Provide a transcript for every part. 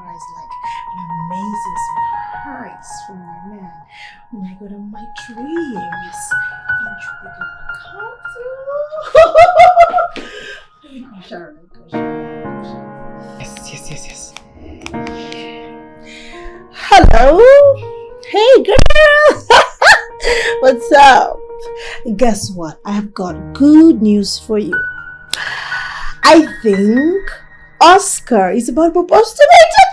surprise, like an amazing surprise from my man. Oh my God, and my dreams eventually gonna come through. Yes. Hello. Hey, girl. What's up? Guess what? I've got good news for you. I think Oscar is about to propose to me today.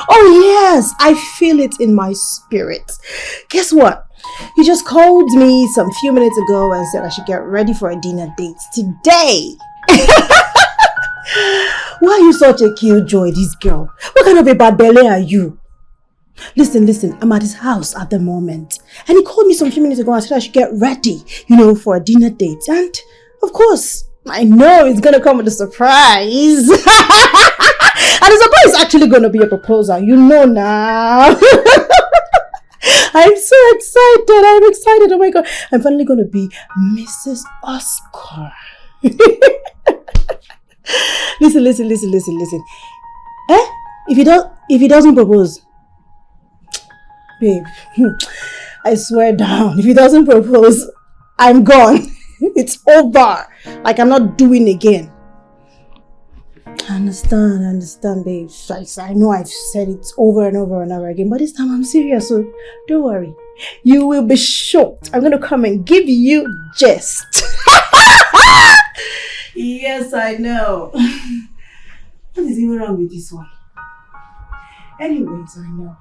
Oh yes, I feel it in my spirit. Guess what? He just called me some few minutes ago and said I should get ready for a dinner date today. Why are you such a cute joy, this girl? What kind of a bad belly are you? Listen, I'm at his house at the moment. And he called me some few minutes ago and said I should get ready, for a dinner date. And of course, I know it's going to come with a surprise. And the surprise is actually going to be a proposal, now. I'm so excited. Oh my God. I'm finally going to be Mrs. Oscar. Listen. If he doesn't propose, babe, I swear down, if he doesn't propose, I'm gone. It's over. Like I'm not doing again. I understand, babe. I know I've said it over and over and over again, but this time I'm serious, so don't worry. You will be shocked. I'm gonna come and give you gist. Yes, I know. What is even wrong with this one? Anyways, I know.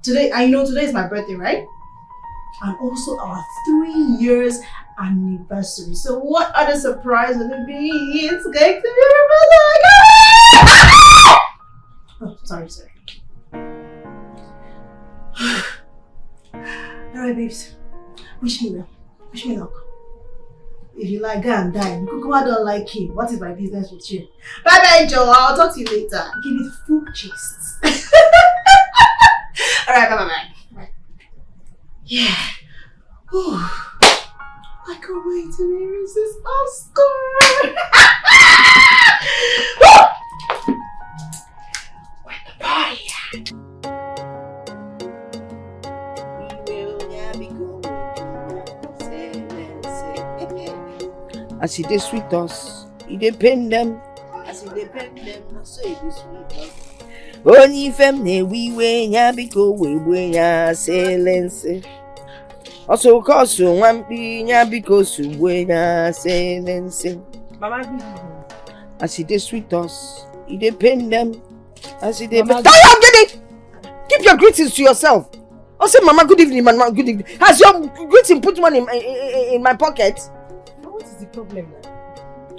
Today is my birthday, right? And also our 3 years anniversary. So what other surprise will it be? It's going to be a oh, sorry. Alright, babes. Wish me well. Wish me luck. If you like, go and die. Kukuma don't like him. What is my business with you? Bye, Joe. I'll talk to you later. Give me the full gist. Alright, bye. Yeah. Ooh. I can't wait to meet Mrs. Oscar. Where the party at? As he dey sweet us, he dey pain them. As he dey pain them, so he dey sweet us. Only fem ne we nya biko we nya selense. Also cause one be nya biko su nya selense. Mama, as he dey sweet us, he dey pain them. As he dey. Keep your greetings to yourself. Also, Mama, good evening, Mama, good evening. Has your greeting put money in my pocket? What is the problem?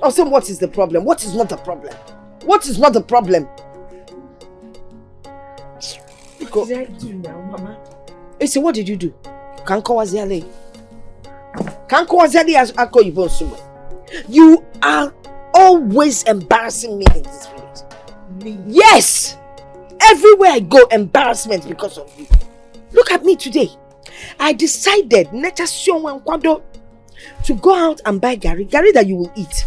Oh, so what is the problem? What is not the problem? What is not the problem? What did I do now, Mama? Hey, what did you do? You are always embarrassing me in this village. Me? Yes! Everywhere I go, embarrassment because of you. Look at me today. I decided to go out and buy gari that you will eat.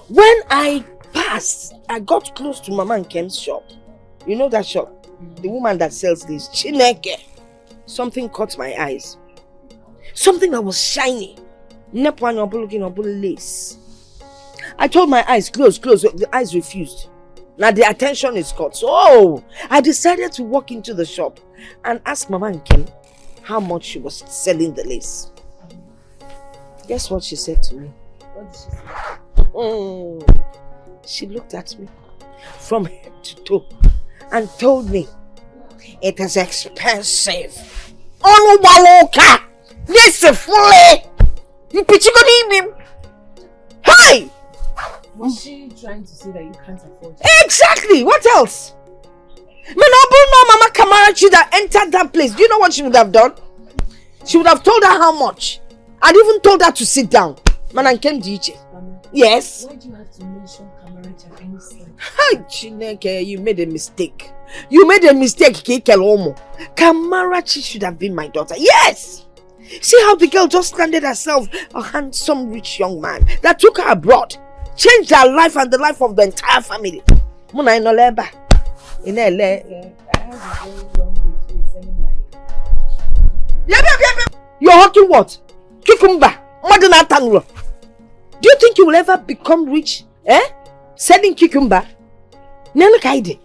When I passed, I got close to Mama and Kem's shop. You know that shop? The woman that sells this, Chineke. Something caught my eyes. Something that was shiny. Lace. I told my eyes, close. The eyes refused. Now the attention is caught. So I decided to walk into the shop and ask Mama and Kem how much she was selling the lace. Guess what she said to me? What did she say? She looked at me from head to toe and told me it is expensive. Onubaloka! This is fully! You pitching him! Hi! Was she trying to say that you can't afford it? Exactly! What else? Mama Kamarachi that entered that place. Do you know what she would have done? She would have told her how much. I'd even told her to sit down. Man, and came DJ. Mama, yes? why do you have to mention Kamarachi at any time? Hi, Chineke, you made a mistake. You made a mistake, Kekelomo. Kamarachi should have been my daughter. Yes! See how the girl just landed herself a handsome, rich young man that took her abroad. change their life and the life of the entire family. Muna ino leba. In LA. I have a very long way to send my... You're hawking what? Cucumber. Modern tango. Do you think you will ever become rich? Selling cucumber? No, look at it.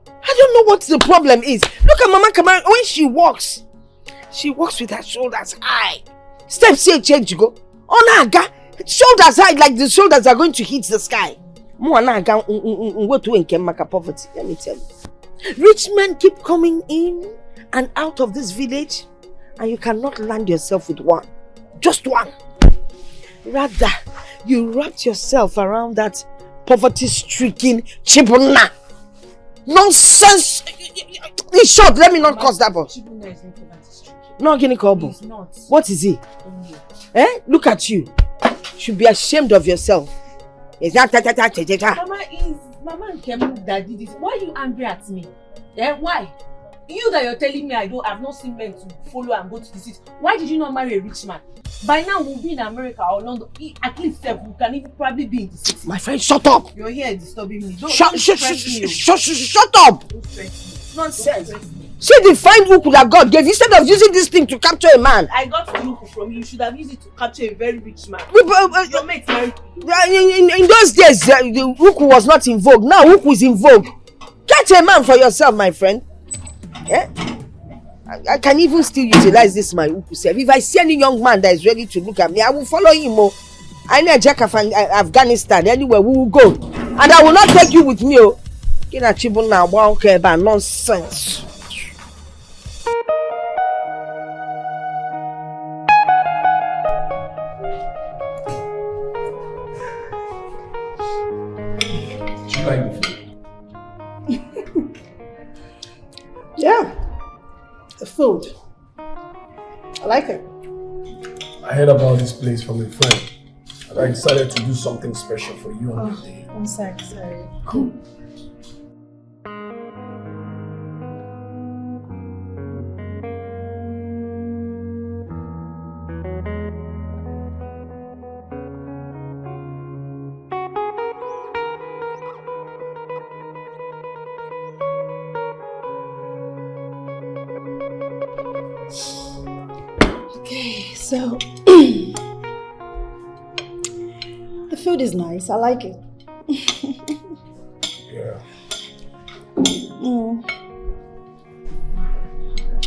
I don't know what the problem is. Look at Mama Kamara when she walks with her shoulders high. Steps here change go. Onaga, shoulders high like the shoulders are going to hit the sky. Moanaga to maka poverty. Let me tell you. Rich men keep coming in and out of this village, and you cannot land yourself with one. Just one. Rather, you wrap yourself around that poverty-stricken chibuna. Nonsense! In short, let me not cause that boss. Chibuna is not poverty-stricken. No, Guinea Kobo. He's not. What is he? Look at you. You should be ashamed of yourself. Mama Nkemu that did this. Why are you angry at me? Why? You that you're telling me I've not seen men to follow and go to the city. Why did you not marry a rich man? By now we'll be in America or London. At least we can even probably be in the city. My friend, shut up! You're here disturbing me. Shut up! Don't stress me. Nonsense. See the fine hook that God gave. Instead of using this thing to capture a man. I got the hook from you. You should have used it to capture a very rich man. Your mate married you. In those days, the hook was not in vogue. Now hook is in vogue. Catch a man for yourself, my friend. I can even still utilize this my hook self. If I see any young man that is ready to look at me, I will follow him. I know Jack of Afghanistan. Anywhere we will go, and I will not take you with me. Get a chibun now. Won't care about nonsense. Do you like the food? Yeah. The food. I like it. I heard about this place from a friend, and I decided to do something special for you on your day. I'm sorry. Cool. So, the food is nice. I like it. Yeah.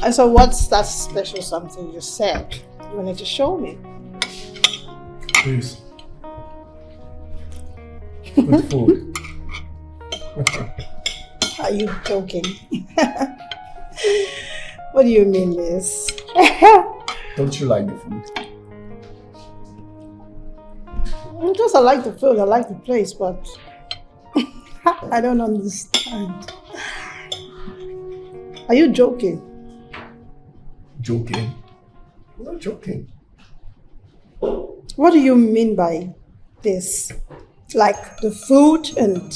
And so what's that special something you said? You wanted to show me? Please. Good food. Are you joking? What do you mean, miss? Don't you like the food? Just I like the food, I like the place, but I don't understand. Are you joking? Joking? I'm not joking. What do you mean by this? Like the food and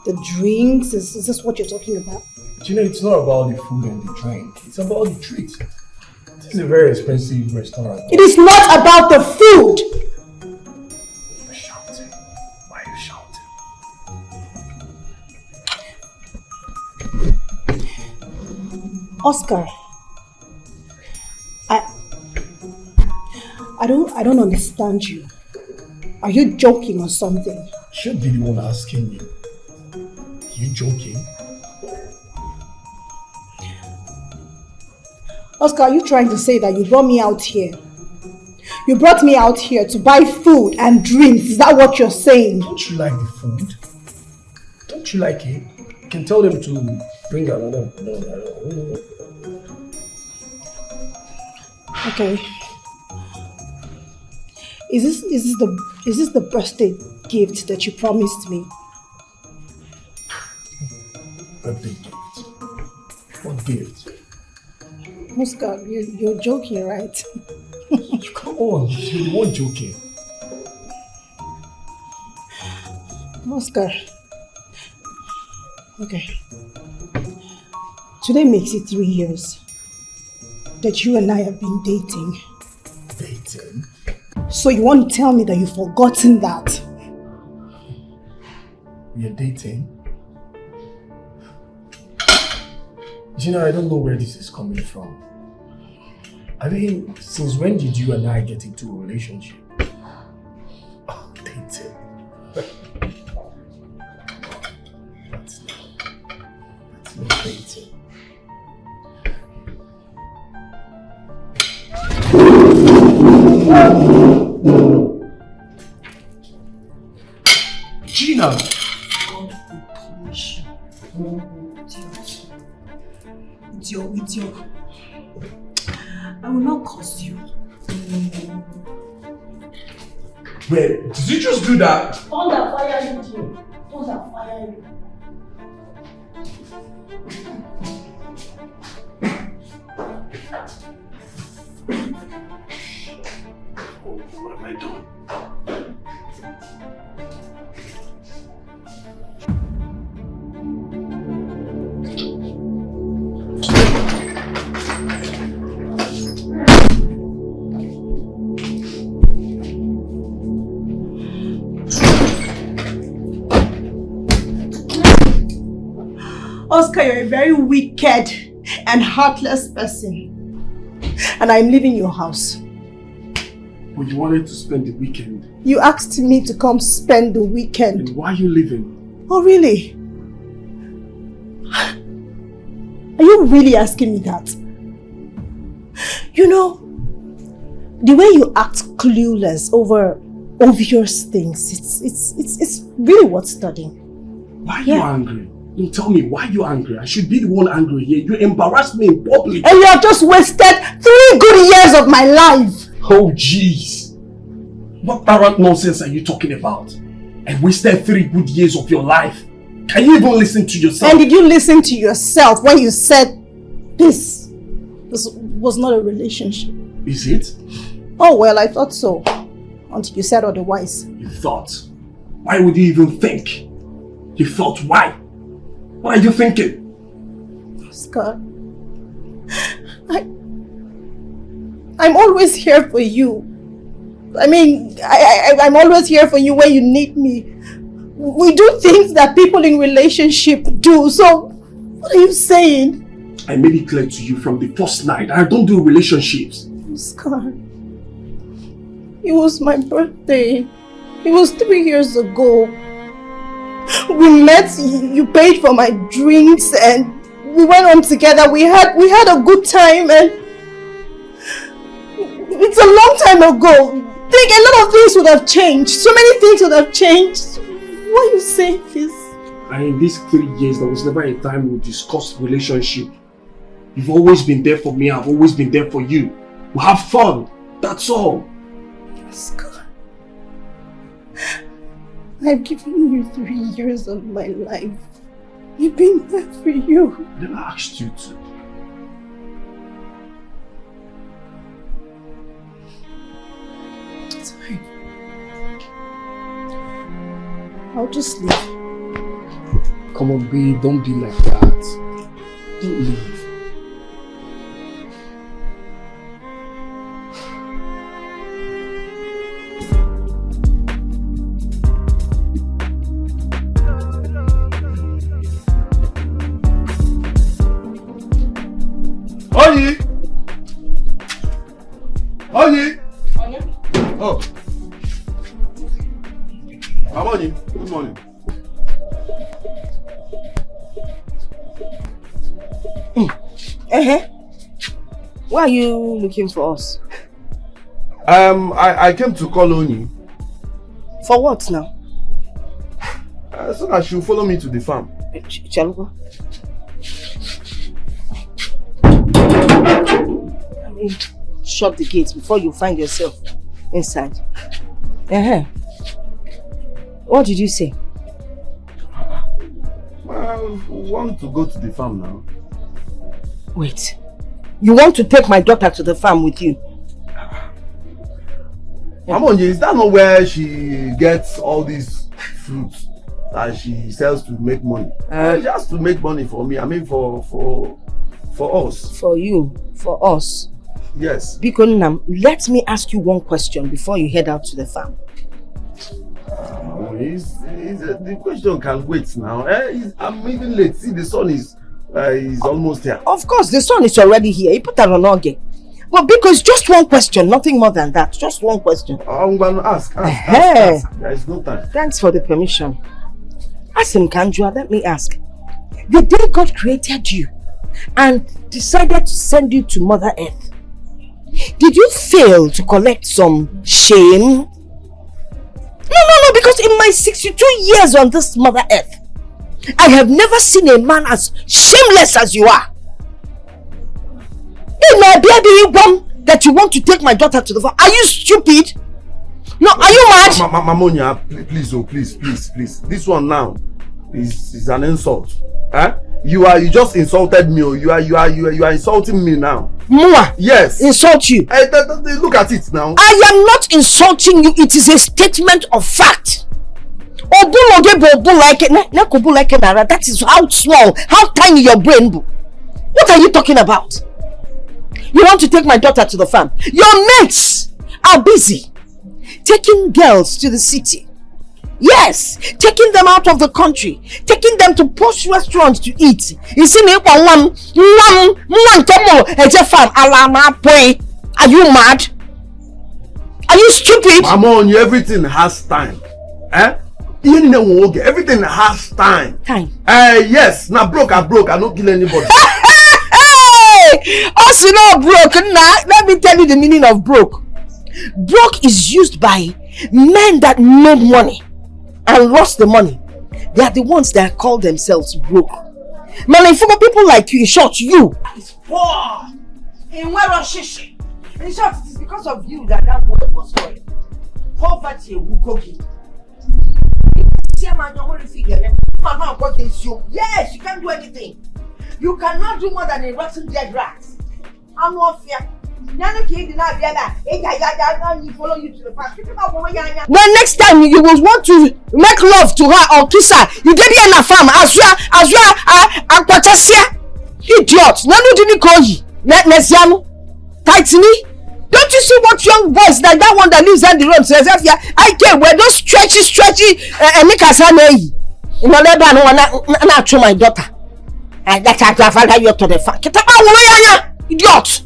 the drinks? Is this what you're talking about? You know, it's not about the food and the drink. It's about the treat. This is a very expensive restaurant. It is not about the food! You're shouting. Why are you shouting? Oscar, I don't understand you. Are you joking or something? You should be the one asking me. Are you joking? Oscar, are you trying to say that you brought me out here? You brought me out here to buy food and drinks. Is that what you're saying? Don't you like the food? Don't you like it? You can tell them to bring another. No. Okay. Is this the birthday gift that you promised me? Birthday gift? What gift? Oscar, you're joking, right? Come on, you're the one joking. Oscar. Okay. Today makes it 3 years that you and I have been dating. Dating? So you want to tell me that you've forgotten that? We are dating? Gina, I don't know where this is coming from. I mean, since when did you and I get into a relationship? Oh, dating. That's not dating. Gina! God will punish you. Idiot. I will not curse you. Wait, did you just do that? Thunder fire you, dear. Thunder fire you. What am I doing? Oscar, you're a very wicked and heartless person. And I'm leaving your house. Well, you wanted to spend the weekend. You asked me to come spend the weekend. And why are you leaving? Oh, really? Are you really asking me that? You know, the way you act clueless over obvious things, it's really worth studying. Why are you angry? You tell me, why are you angry? I should be the one angry here. You embarrassed me in public. And you have just wasted 3 good years of my life. Oh, jeez. What arrant nonsense are you talking about? I wasted 3 good years of your life. Can you even listen to yourself? And did you listen to yourself when you said this was not a relationship? Is it? Oh, well, I thought so. Until you said otherwise. You thought? Why would you even think? You thought, why? What are you thinking? Oscar, I'm always here for you. I mean, I'm always here for you when you need me. We do things that people in relationship do. So, what are you saying? I made it clear to you from the first night. I don't do relationships. Oscar, it was my birthday. It was 3 years ago. We met, you paid for my drinks and we went on together. We had a good time and it's a long time ago. Think a lot of things would have changed. So many things would have changed. Why are you saying this? And in these 3 years, there was never a time we discussed relationship. You've always been there for me. I've always been there for you. We have fun. That's all. Oscar, I've given you 3 years of my life. I've been there for you. I never asked you to. It's fine. I'll just leave. Come on, babe. Don't be like that. Don't leave. Oyi! Oyi! Oh. Good morning. Good morning. Why are you looking for us? I came to call Oni. For what now? So that she'll follow me to the farm. Chaluko. Shut the gate before you find yourself inside. What did you say? I want to go to the farm now. Wait. You want to take my daughter to the farm with you? Amonje, is that not where she gets all these fruits that she sells to make money? Just to make money for me. I mean for us. For you. For us. Yes. Biko, let me ask you one question before you head out to the farm. The question can wait now. I'm even late. See, the sun is almost here. Of course, the sun is already here. He put that on again. But because just one question, nothing more than that. Just one question. I'm going to ask. There is no time. Thanks for the permission. Ask him, Kanjua. Let me ask. The day God created you and decided to send you to Mother Earth, did you fail to collect some shame? No, because in my 62 years on this Mother Earth, I have never seen a man as shameless as you are. In my baby one that you want to take my daughter to the farm. Are you stupid? No, are you mad? Mamonia, please. This one now is an insult. Huh? You just insulted me. You are insulting me now. Mua? Yes. Insult you? Look at it now. I am not insulting you. It is a statement of fact. That is how small, how tiny your brain. What are you talking about? You want to take my daughter to the farm. Your mates are busy taking girls to the city. Yes, taking them out of the country, taking them to posh restaurants to eat. You see me? Are you mad? Are you stupid? Mamon, everything has time. Everything has time. Time? Yes. Now I don't kill anybody. Also not broke. Now, let me tell you the meaning of broke. Broke is used by men that made money and lost the money. They are the ones that call themselves broke. Man, if people like you, in short, you is poor. In where shishi. In short, it is because of you that word was spoiled. Poverty will go you. Yes, you can't do anything. You cannot do more than a rotten dead rat. I'm not fear. Follow you to the farm. When next time you will want to make love to her or kiss her, you get here in a farm as well, idiot. Nanu didn't call you. Tightly. Don't you see what young boys like that one that lives on the road says? I can't wear those stretchy and make us you know, let me not to my daughter. And that's how I father you to the farm. Idiot.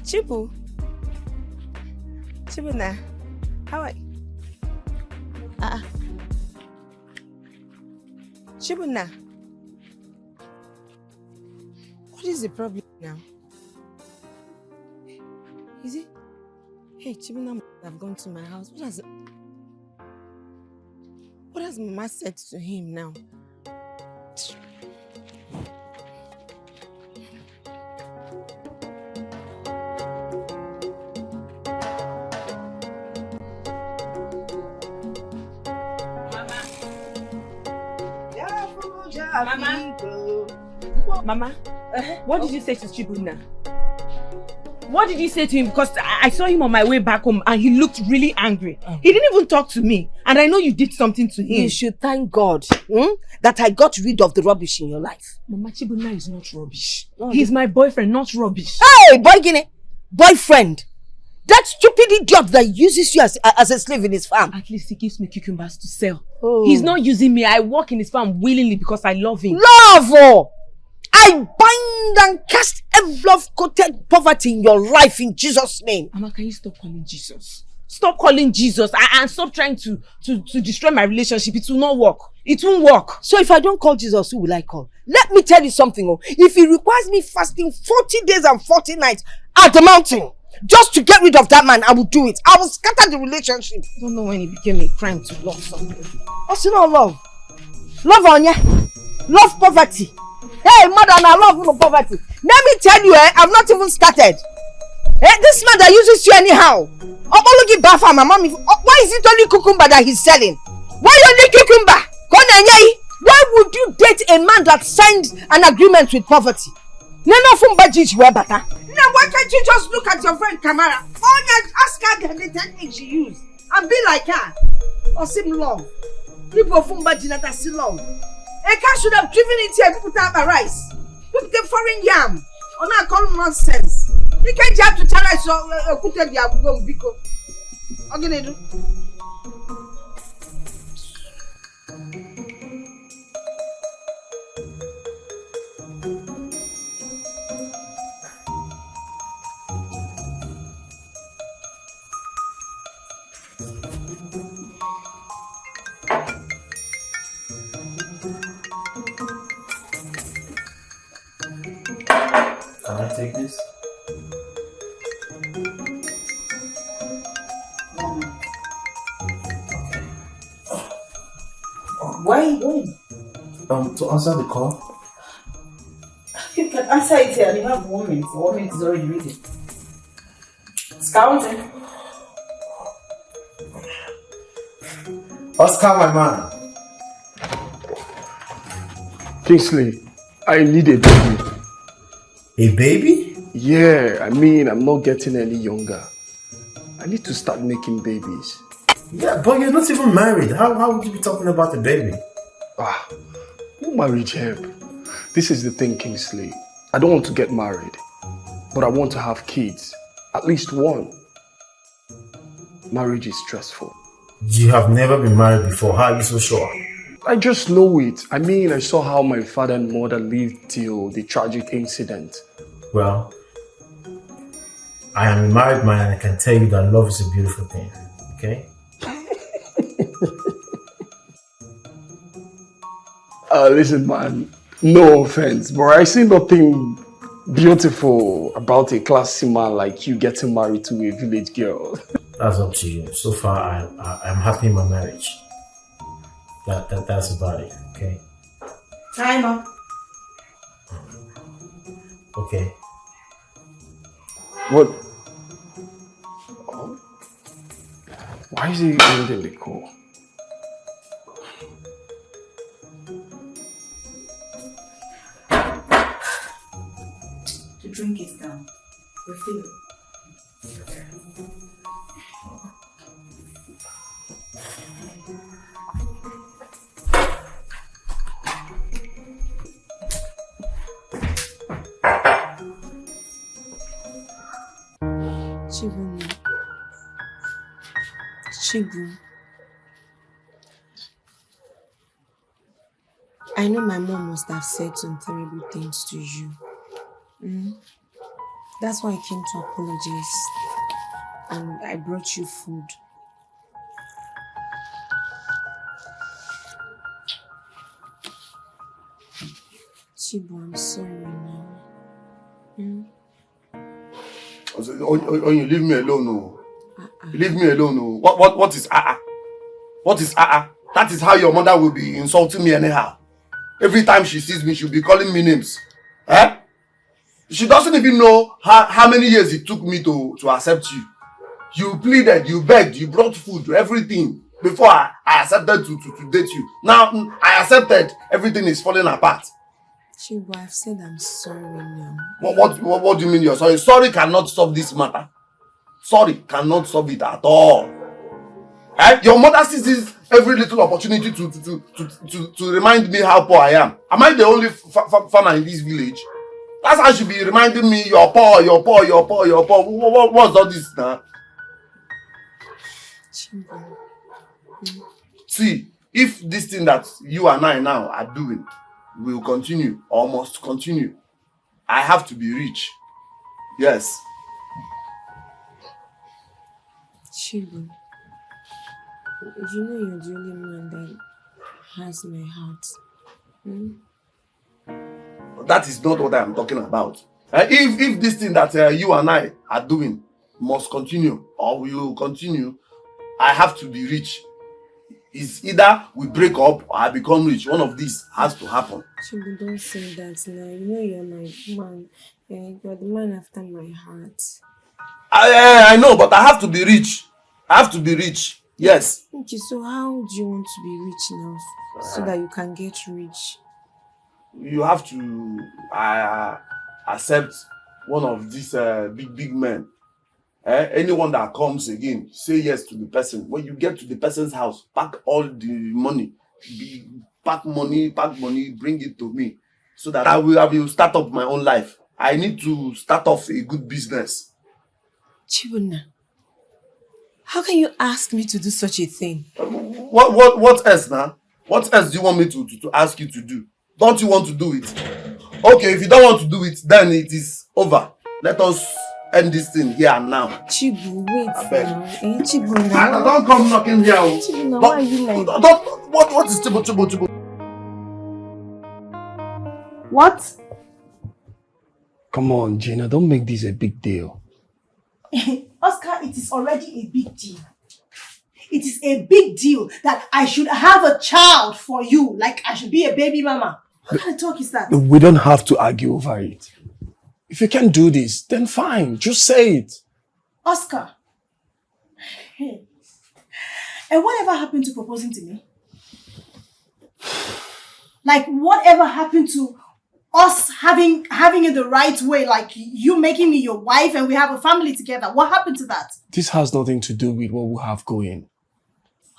Chibu na, how are you? Chibu na, what is the problem now? Is it? Hey, Chibu na, I've gone to my house. What has Mama said to him now? Mama, what did you say to Chibuna? What did you say to him? Because I saw him on my way back home and he looked really angry. He didn't even talk to me. And I know you did something to him. You should thank God that I got rid of the rubbish in your life. Mama, Chibuna is not rubbish. He's my boyfriend, not rubbish. Hey, boyfriend. That stupid idiot that uses you as a slave in his farm. At least he gives me cucumbers to sell. He's not using me. I work in his farm willingly because I love him. Love! I bind and cast every love-coated poverty in your life in Jesus' name. Mama, can you stop calling Jesus? Stop calling Jesus and stop trying to destroy my relationship. It will not work. It won't work. So if I don't call Jesus, who will I call? Let me tell you something. If he requires me fasting 40 days and 40 nights at the mountain, just to get rid of that man, I will do it. I will scatter the relationship. I don't know when it became a crime to love somebody. What's not love? Love on ya? Love poverty. Hey, madam, I love no poverty. Let me tell you, I've not even started. This man that uses you anyhow. Why is it only cucumber that he's selling? Why only cucumber? Why would you date a man that signed an agreement with poverty? Now why can't you just look at your friend Kamara? Ask her the technique she used and be like her. Or sim love. People from Bajina that see love. A car should have driven it here. People have a rice. People take foreign yam. Or not call nonsense. You can't have to tell us Okay, do. Can I take this? Where are you going? To answer the call. You can answer it here. You have 1 minute. 1 minute is already ready. It's counting. Oscar, my man. Kingsley, I need a baby. A baby? Yeah, I mean, I'm not getting any younger. I need to start making babies. Yeah, but you're not even married. How would you be talking about a baby? Who married him? This is the thing, Kingsley. I don't want to get married, but I want to have kids. At least one. Marriage is stressful. You have never been married before. How are you so sure? I just know it. I mean, I saw how my father and mother lived till the tragic incident. Well, I am a married man and I can tell you that love is a beautiful thing. Okay? Listen, man, no offense, but I see nothing beautiful about a classy man like you getting married to a village girl. That's up to you. So far, I'm happy in my marriage. That's about it. Okay? Timer. Okay. What? Oh. Why is he ending the call? To drink it down. Refill. Chibu, I know my mom must have said some terrible things to you. That's why I came to apologize and I brought you food. Chibu, I'm sorry now. Oh, you leave me alone, no. You leave me alone, no. What is What is That is how your mother will be insulting me anyhow. Every time she sees me, she'll be calling me names. Eh? She doesn't even know how many years it took me to accept you. You pleaded, you begged, you brought food, everything before I accepted to date you. Now I accepted, everything is falling apart. Chibu, I've said I'm sorry now. What do you mean you're sorry? Sorry cannot solve this matter. Sorry cannot solve it at all. Eh? Your mother sees every little opportunity to remind me how poor I am. Am I the only farmer in this village? That's how she be reminding me you're poor, you're poor, you're poor, you're poor. What's all this now? Chibu. See, if this thing that you and I now are doing will continue or must continue, I have to be rich. Yes. Chibu, you know you're the only man that has my heart. That is not what I am talking about. If this thing that you and I are doing must continue or will continue, I have to be rich. It's either we break up or I become rich. One of these has to happen. Chibu, don't say that now. You know you're my man. You're the man after my heart. I know, but I have to be rich. I have to be rich. Yes. Okay, so how do you want to be rich now so that you can get rich? You have to accept one of these big men. Anyone that comes again, say yes to the person. When you get to the person's house, pack all the money. Pack money, bring it to me. So that I will start up my own life. I need to start off a good business. Chibuna, How can you ask me to do such a thing? What else now? What else do you want me to ask you to do? Don't you want to do it? Okay, if you don't want to do it, then it is over. Let us end this thing here and now. Chibu, wait now. Chibu, Don't come knocking here. Chibu, now why are you like What is Chibu? What? Come on, Gina, don't make this a big deal. Oscar, it is already a big deal. It is a big deal that I should have a child for you, like I should be a baby mama. What kind of talk is that? We don't have to argue over it. If you can't do this, then fine, just say it. Oscar, hey, and whatever happened to proposing to me? Like, whatever happened to us having it the right way, like you making me your wife and we have a family together? What happened to that? This has nothing to do with what we have going.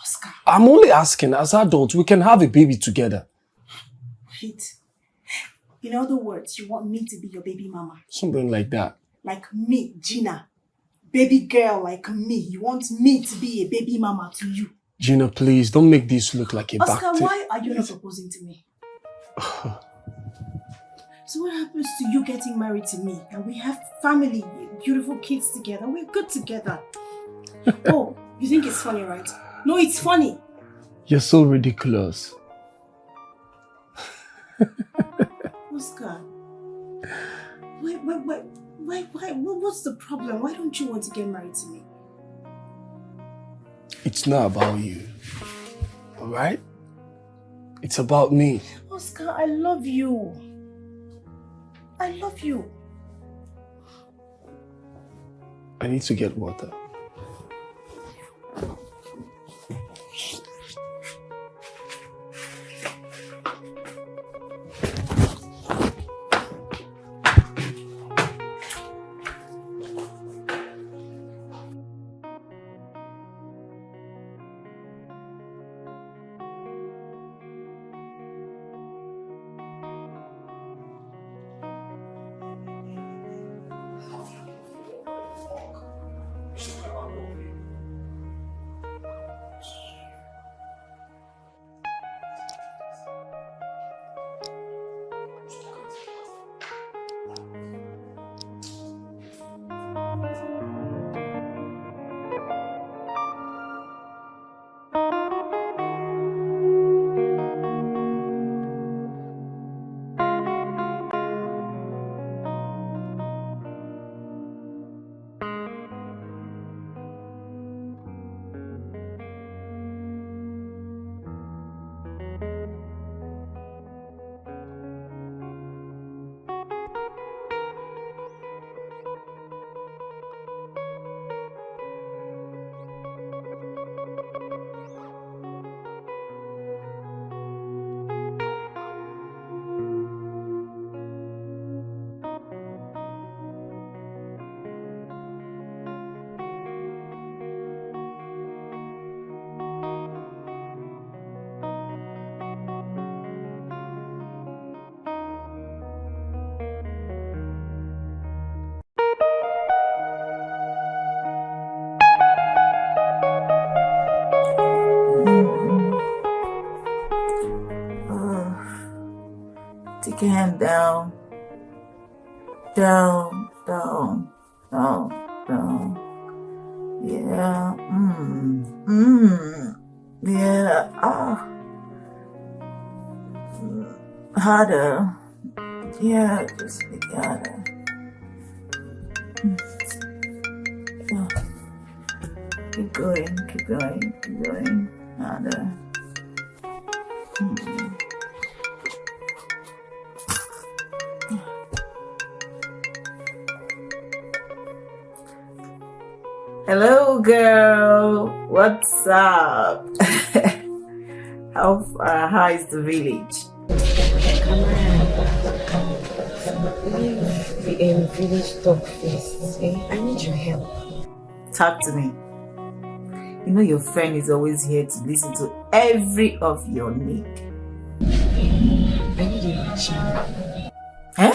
Oscar. I'm only asking, as adults, we can have a baby together. Wait. In other words, you want me to be your baby mama? Something like that. Like me, Gina. Baby girl like me. You want me to be a baby mama to you? Gina, please, don't make this look like a Oscar, why are you not proposing to me? So what happens to you getting married to me? And we have family, beautiful kids together. We're good together. Oh, you think it's funny, right? No, it's funny. You're so ridiculous. Oscar, what's the problem? Why don't you want to get married to me? It's not about you, alright? It's about me. Oscar, I love you. I love you. I need to get water. Take your hand down. Down, down, down, down. Yeah. Yeah. Harder. Yeah, just make it harder. Keep going, keep going, keep going. Harder. Hello, girl. What's up? How is the village? Come on. Leave the village talk first. I need your help. Talk to me. You know your friend is always here to listen to every of your need. I need a child. Huh?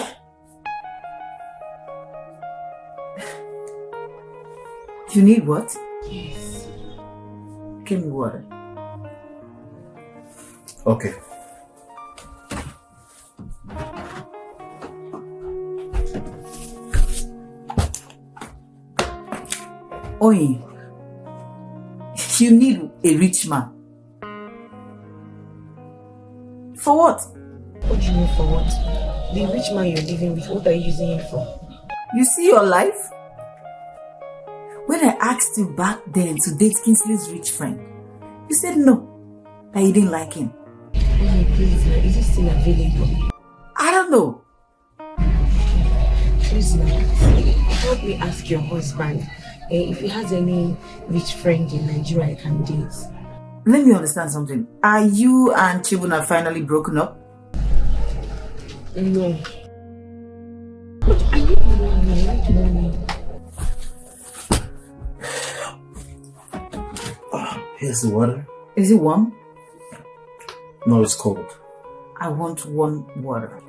You need what? Yes. Give me water. Okay. Oi, you need a rich man. For what? What do you mean for what? The rich man you're living with, what are you using him for? You see your life? When I asked you back then to date Kingsley's rich friend, you said no, that you didn't like him. Oh, please, now, is he still available? I don't know. Please, now, help me ask your husband if he has any rich friend in Nigeria I can date. Let me understand something. Are you and Chibuna finally broken up? No. But I need money, I like money. Here's the water. Is it warm? No, it's cold. I want warm water.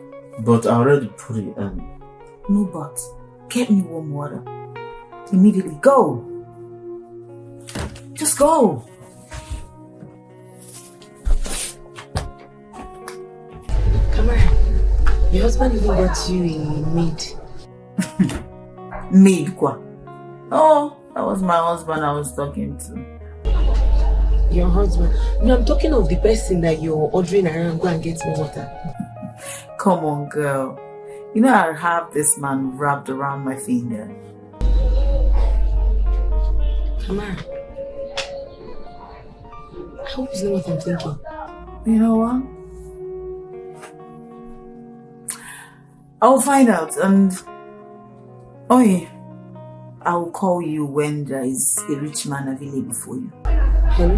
But I already put it in. No but. Get me warm water. Immediately. Go. Just go. Come on. Your husband even got you a maid. Maid kwa. Oh, that was my husband I was talking to. Your husband? No, I'm talking of the person that you're ordering around. Go and get me water. Come on, girl. You know I have this man wrapped around my finger. Tamara, I hope it's not what I'm thinking. You know what? I'll find out and... Oh yeah. I'll call you when there is a rich man available for you. Hello?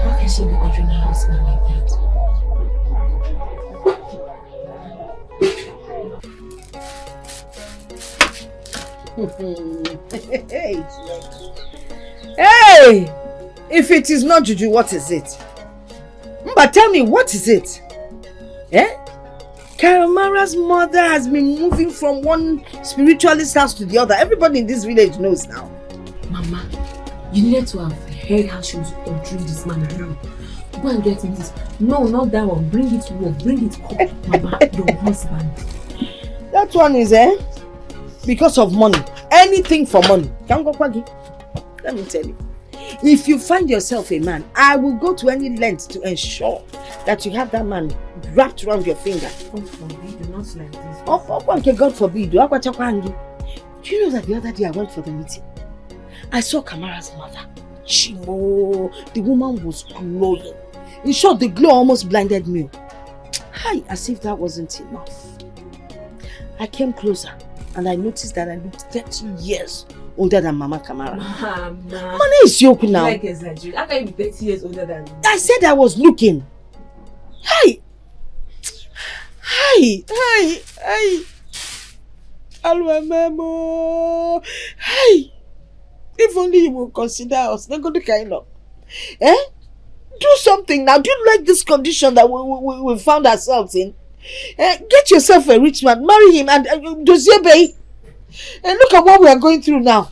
How can she be ordering her husband like that? Hey! If it is not juju, what is it? But tell me, what is it? Eh? Karamara's mother has been moving from one spiritualist house to the other. Everybody in this village knows now. Mama, you needed to have heard how she was ordering this man around. Go and get me this. No, not that one. Bring it to work. Bring it home. Mama, your husband. That one is, because of money. Anything for money. Can't go quaggy. Let me tell you. If you find yourself a man, I will go to any length to ensure that you have that man wrapped around your finger. God forbid, not like this. Oh, God forbid. Do you know that the other day I went for the meeting? I saw Kamara's mother. Chimo, the woman was glowing. In short, the glow almost blinded me. Hi, as if that wasn't enough. I came closer and I noticed that I looked 30 years older than Mama Kamara. Mama. Money is yoke now. Like exaggerate. How can you be 30 years older than me? I said I was looking. Hi. Alwamemo. Hi. If only you will consider us. They're going to kind of. Do something now. Do you like this condition that we found ourselves in? Get yourself a rich man. Marry him and Dozebe. And look at what we are going through now.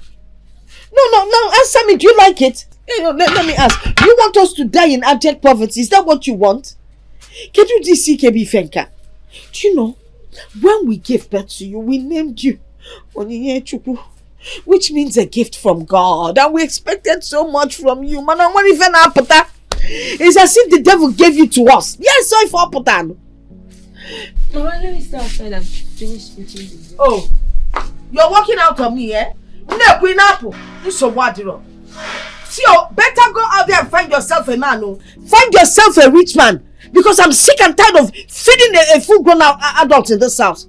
No, answer me. Do you like it? Let me ask. Do you want us to die in abject poverty? Is that what you want? Can you DCKB Fenka? Do you know, when we gave birth to you, we named you Onyinye Chukwu, which means a gift from God. And we expected so much from you. Man, I want even Apota. It's as if the devil gave you to us. Yes, sorry for Apota. Mama, let me stay outside and finish speaking this. Oh. You're walking out on me, eh? No, Queen Apple. This is what you see, better go out there and find yourself a man. Oh. Find yourself a rich man. Because I'm sick and tired of feeding a full-grown adult in this house.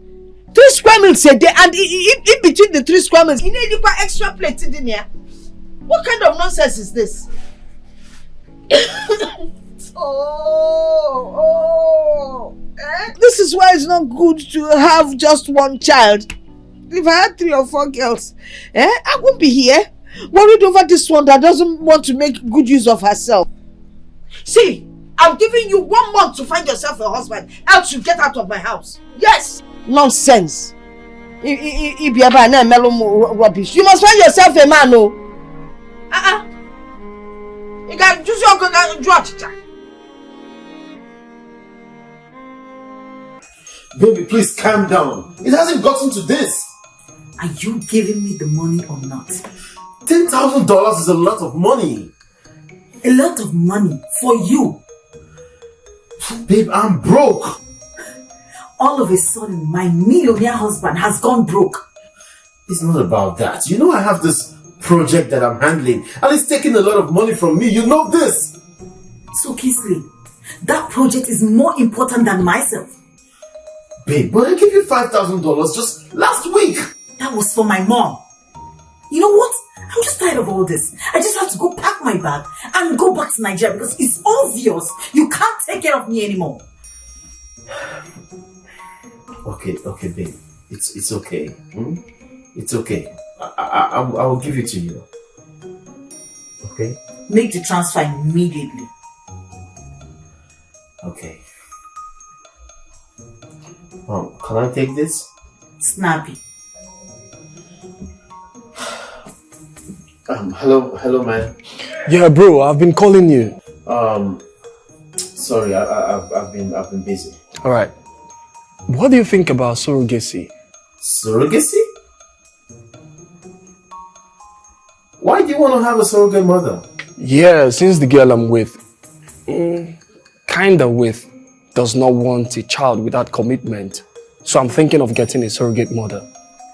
3 square meals a day, and in between the 3 square meals, you need to put extra plate in here. What kind of nonsense is this? This is why it's not good to have just one child. If I had 3 or 4 girls, I wouldn't be here, worried over this one that doesn't want to make good use of herself. See, I'm giving you 1 month to find yourself a husband, else you get out of my house. Yes! Nonsense. You rubbish. You must find yourself a man, no? You got just your George. Baby, please calm down. It hasn't gotten to this. Are you giving me the money or not? $10,000 is a lot of money. A lot of money for you. Babe, I'm broke. All of a sudden, my millionaire husband has gone broke. It's not about that. You know I have this project that I'm handling, and it's taking a lot of money from me. You know this. So, Kisley, that project is more important than myself. Babe, but I gave you $5,000 just last week. That was for my mom. You know what? I'm just tired of all this. I just have to go pack my bag and go back to Nigeria because it's obvious you can't take care of me anymore. Okay, babe. It's okay. It's okay. I will give it to you. Okay? Make the transfer immediately. Okay. Can I take this? Snappy. Hello, man. Yeah, bro, I've been calling you. Sorry, I've been busy. All right. What do you think about surrogacy? Surrogacy? Why do you want to have a surrogate mother? Yeah, since the girl I'm with, does not want a child without commitment. So I'm thinking of getting a surrogate mother.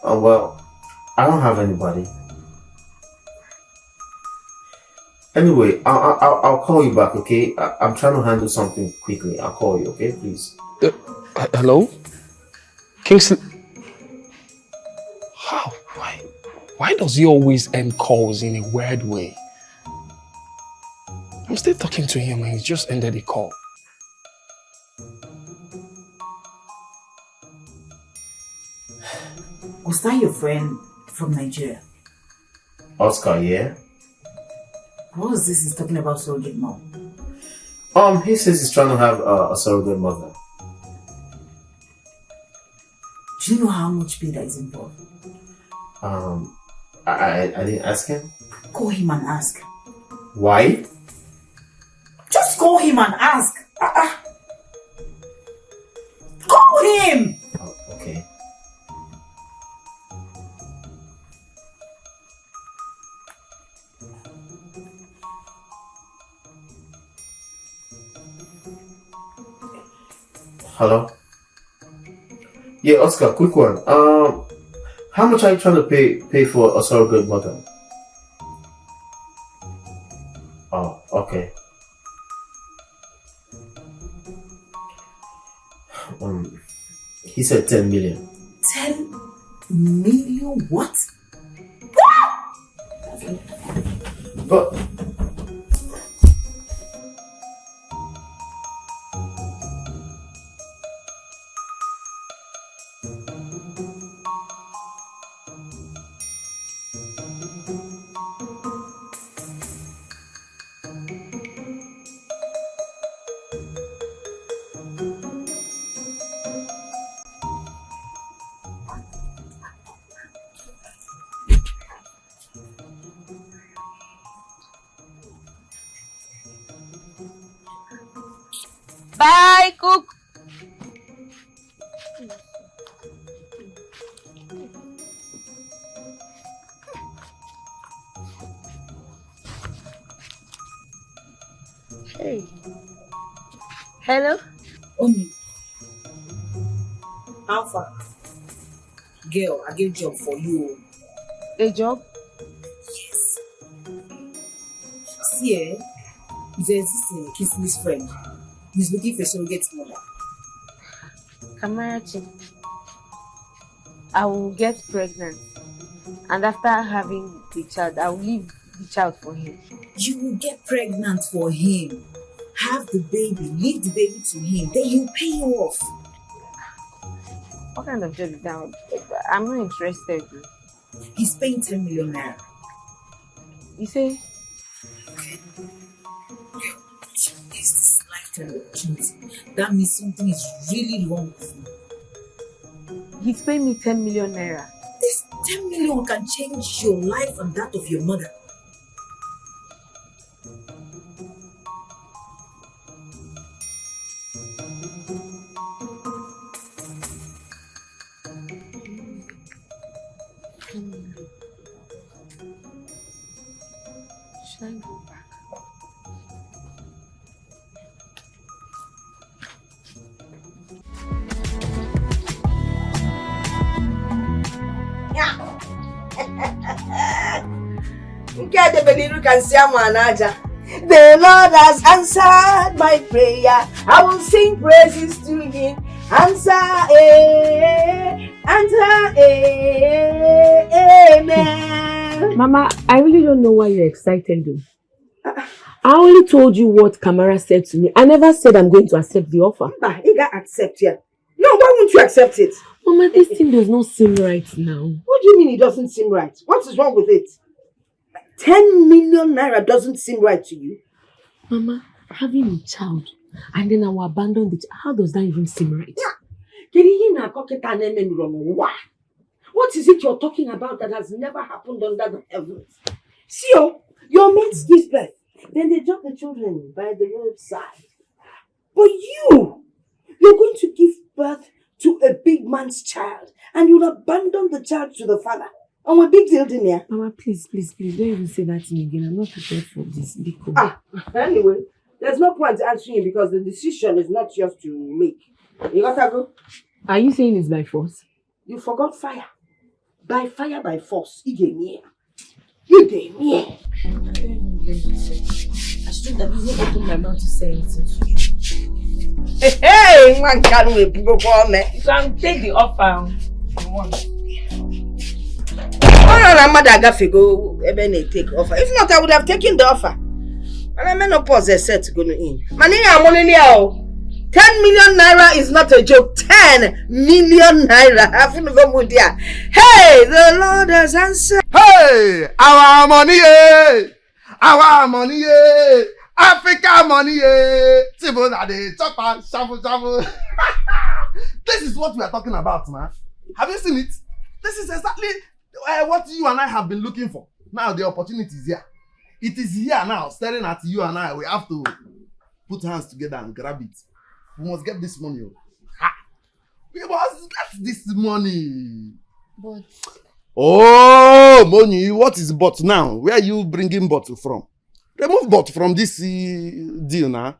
Oh, well, I don't have anybody. Anyway, I'll call you back, okay? I'm trying to handle something quickly. I'll call you, okay? Please. Hello? Kingsley? How? Why does he always end calls in a weird way? I'm still talking to him and he just ended the call. Was that your friend from Nigeria? Oscar, yeah? What is this he's talking about surrogate mom? He says he's trying to have a surrogate mother. Do you know how much pay that is involved? I didn't ask him. Call him and ask. Why? Just call him and ask. Call him! Oh, okay. Hello? Yeah, Oscar, quick one. How much are you trying to pay for a surrogate mother? Oh, okay. He said 10 million. 10 million what? But Bye, cook. Hey. Hello? Oni. Alpha. Girl, I gave job for you. A job? Yes. See, there's this Kisley's friend. He's looking for a surrogate mother. Kamarachi, I will get pregnant, and after having the child, I will leave the child for him. You will get pregnant for him. Have the baby, leave the baby to him, then he'll pay you off. What kind of job is that? I'm not interested. He's paying 10 million naira. You say? Okay. Is this life kind of opportunity, that means something is really wrong with you. He's paying me 10 million naira. This 10 million can change your life and that of your mother. Should I go back? The Lord has answered my prayer. I will sing praises to him. Answer, amen. Mama, I really don't know why you're excited though. I only told you what Kamara said to me. I never said I'm going to accept the offer. You got accept here. No, why won't you accept it? Mama, this thing does not seem right now. What do you mean it doesn't seem right? What is wrong with it? 10 million naira doesn't seem right to you? Mama, having a child and then I will abandon the child, how does that even seem right? What is it you're talking about that has never happened under the heavens? See, your mates give birth, then they drop the children by the roadside. But you're going to give birth to a big man's child and you'll abandon the child to the father. I'm a big deal in here. Mama, please, don't even say that to me again. I'm not prepared for this. Because... Anyway, there's no point answering you because the decision is not yours to make. You gotta go. Are you saying it's by force? You forgot fire. By fire, by force. You gave me. I don't even believe you. I shouldn't have even opened my mouth to say anything to you. Hey, man, can't wait to go for me. You can take the offer. You want. Take offer. If not, I would have taken the offer. And I may not pause a set to go in. Money, 10 million naira is not a joke. 10 million naira. Hey, the Lord has answered. Hey, our money, our money, Africa money, This is what we are talking about, man. Have you seen it? This is exactly what you and I have been looking for. Now the opportunity is here. It is here now, staring at you and I. We have to put hands together and grab it. We must get this money. We must get this money. But... Oh, money. What is but now? Where are you bringing but from? Remove but from this deal now.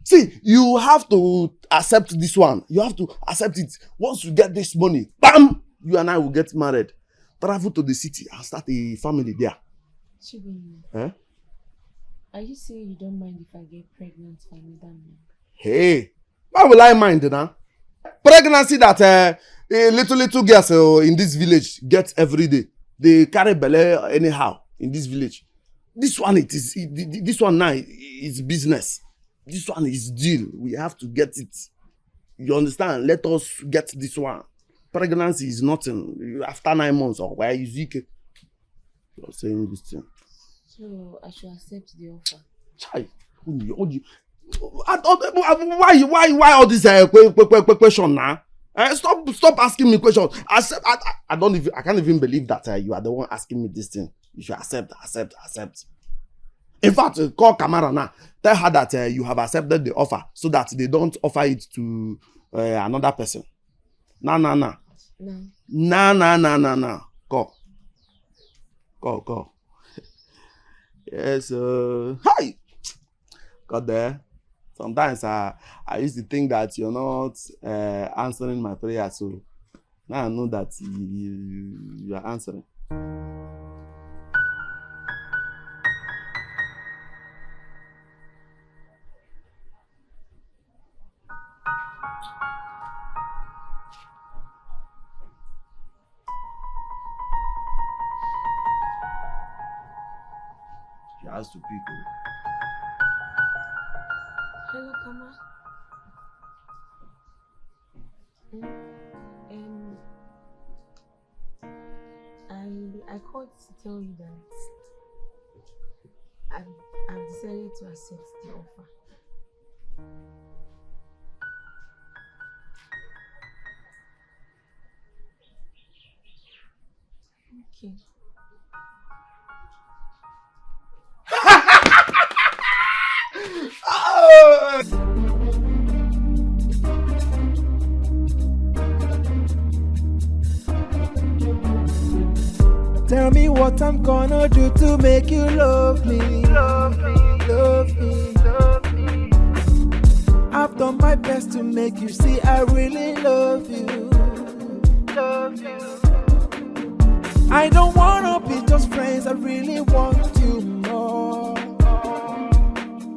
See, you have to accept this one. You have to accept it. Once you get this money, bam! You and I will get married. Travel to the city and start a family there. Chibini, are you saying you don't mind if I get pregnant for another man? Hey, why will I mind now? Pregnancy that little girls in this village get every day. They carry belly anyhow in this village. This one this one now is business. This one is deal. We have to get it. You understand? Let us get this one. Pregnancy is nothing. After 9 months, or why is it? You're saying this thing. So I should accept the offer. Chai, why all this question now? Stop asking me questions. I can't even believe that you are the one asking me this thing. You should accept. In fact, call Kamara now. Tell her that you have accepted the offer so that they don't offer it to another person. No. Go. Yes, hi. Got there. Sometimes I used to think that you're not answering my prayer, so now I know that you are answering. She has to pick. Hello, Kama. I called to tell you that I've decided to accept the offer. Okay. Tell me what I'm gonna do to make you love me. Love me, love me, love me. I've done my best to make you see I really love you. Love you. I don't wanna be just friends, I really want you more.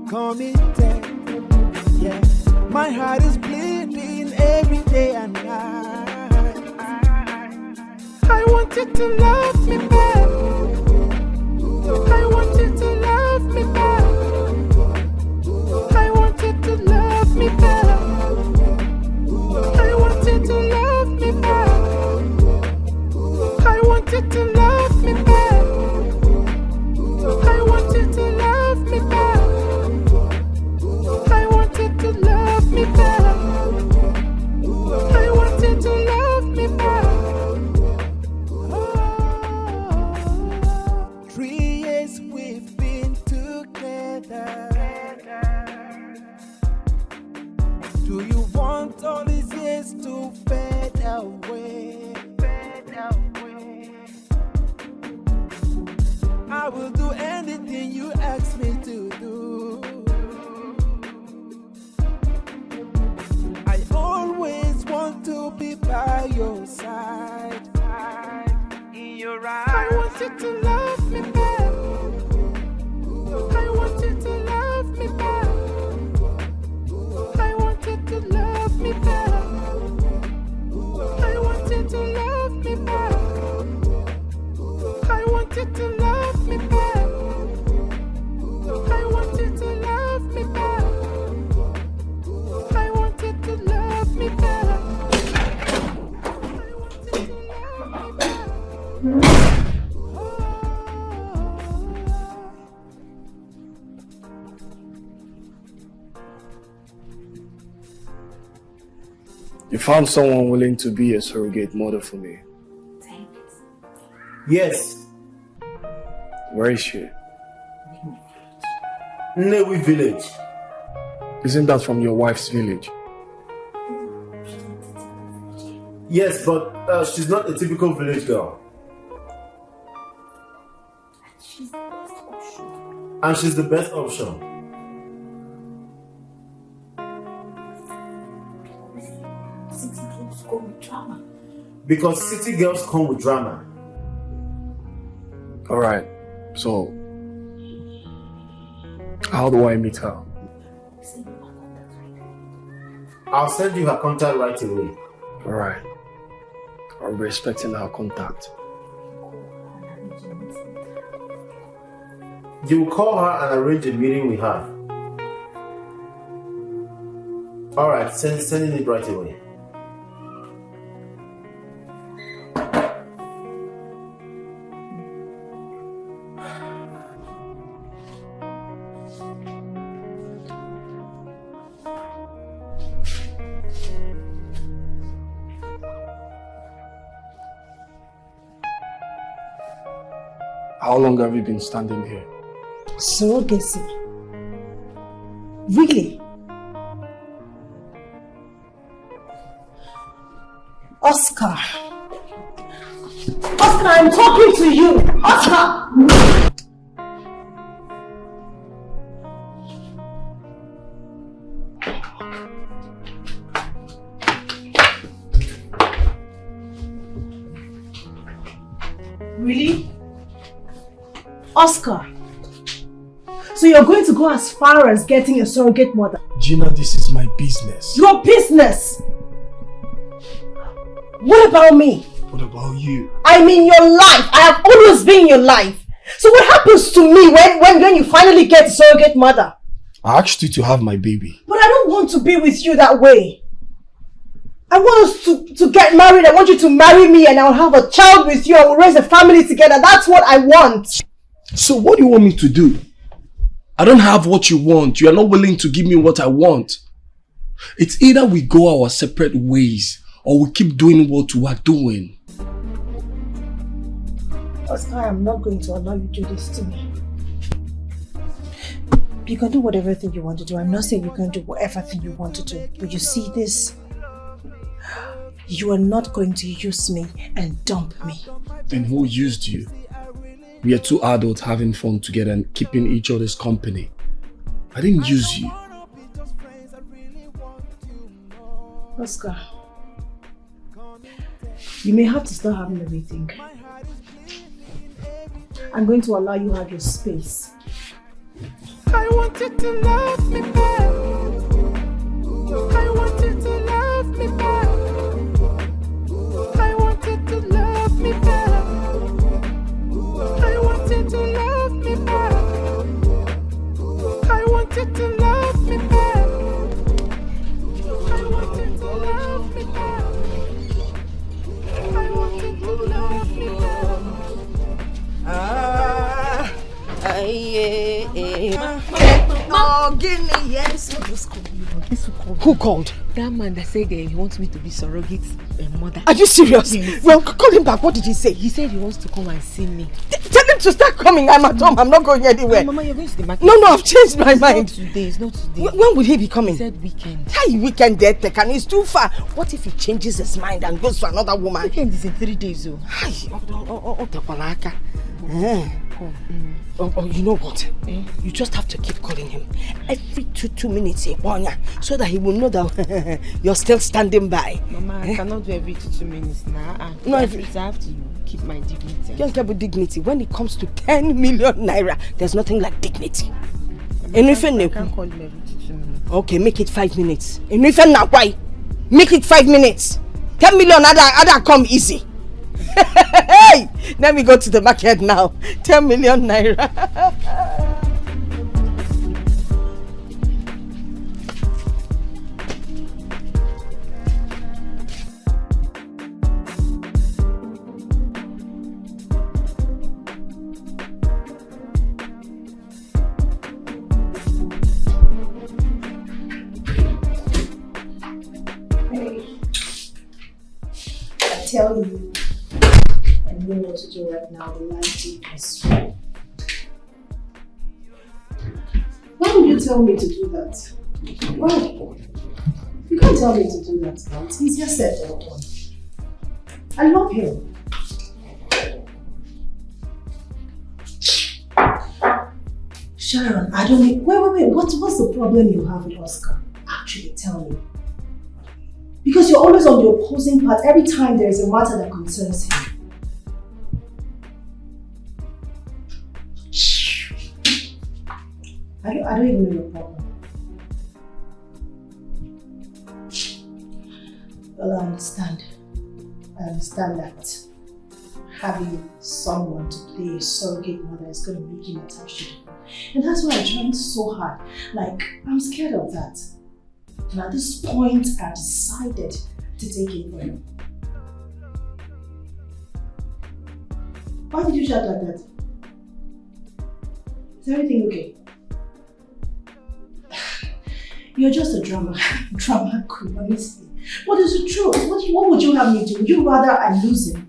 Committed, yeah. My heart is bleeding every day and night. I want you to love me back. I want you to love me back. I want you to love me back. I want you to love me back. I want you to love me back. I want you to love me back. I want you to love me back. I want you to love me back. 3 years we've been together. Do you want all these years to fade away? I will do anything you ask me to do. I always want to be by your side. In your eyes, I want you to love me back. I want you to love me back. I want you to love me back. I want you to love me back. I want you to love me back. I want you to love me back. I want you to love me back. You found someone willing to be a surrogate mother for me. Yes. Where is she? Nollywood village. Isn't that from your wife's village? Yes, but she's not a typical village girl. And she's the best option. Because city girls come with drama. Alright, so how do I meet her? I'll send you her contact right away. Alright, I'll be expecting her contact. You will call her and arrange a meeting with her. Alright, sending it right away. How long have you been standing here? Surrogacy. Really? Oscar. Oscar, I'm talking to you. Oscar! Really? Oscar. So you're going to go as far as getting a surrogate mother? Gina, this is my business. Your business? What about me? What about you? I'm in your life. I have always been in your life. So what happens to me when you finally get a surrogate mother? I asked you to have my baby. But I don't want to be with you that way. I want us to get married. I want you to marry me and I'll have a child with you and we'll raise a family together. That's what I want. So what do you want me to do? I don't have what you want. You are not willing to give me what I want. It's either we go our separate ways or we keep doing what we are doing. Oscar, I'm not going to allow you to do this to me. You can do whatever thing you want to do. I'm not saying you can do whatever thing you want to do. But you see this? You are not going to use me and dump me. Then who used you? We are two adults having fun together and keeping each other's company. I didn't use you. Oscar, you may have to start having a rethink. I'm going to allow you to have your space. I want you to love me back. I want you to love me back. I want you to love me back. I want you to love me back. I want you to love me back. I want you to love me back. I want you to love me back. Yes. Who called? That man that said he wants me to be surrogate mother. Are you serious? Yes. Well, call him back. What did he say? He said he wants to come and see me. Tell him to start coming. I'm at home. I'm not going anywhere. Mama, you're going to the market. No, I've changed my mind. It's not today. When will he be coming? He said weekend. Hey, weekend there, and it's too far. What if he changes his mind and goes to another woman? Weekend is in 3 days, though. Oh, you know what? You just have to keep calling him every two minutes, so that he will know that you're still standing by. Mama, I cannot do every 2 minutes now. No, I have to keep my dignity. You don't care about dignity. When it comes to 10 million naira, there's nothing like dignity. I can't call him every 2 minutes. Okay, make it 5 minutes. Make it 5 minutes. 10 million, other come easy. Hey, let me go to the market now. 10 million naira. I tell you. I know what to do right now. The light is why would you tell me to do that? Why? You can't tell me to do that now. It's easier said than done. I love him. Sharon, I don't need. Wait. What's the problem you have with Oscar? Actually, tell me. Because you're always on the opposing part every time there is a matter that concerns him. I don't even know your problem. Well, I understand that having someone to play a surrogate mother is going to make him attached to you. And that's why I'm trying so hard. Like, I'm scared of that. And at this point, I've decided to take it for him. Why did you shout like that? Is everything okay? You're just a drama queen, honestly. What is the truth? What would you have me do? Would you rather I lose him?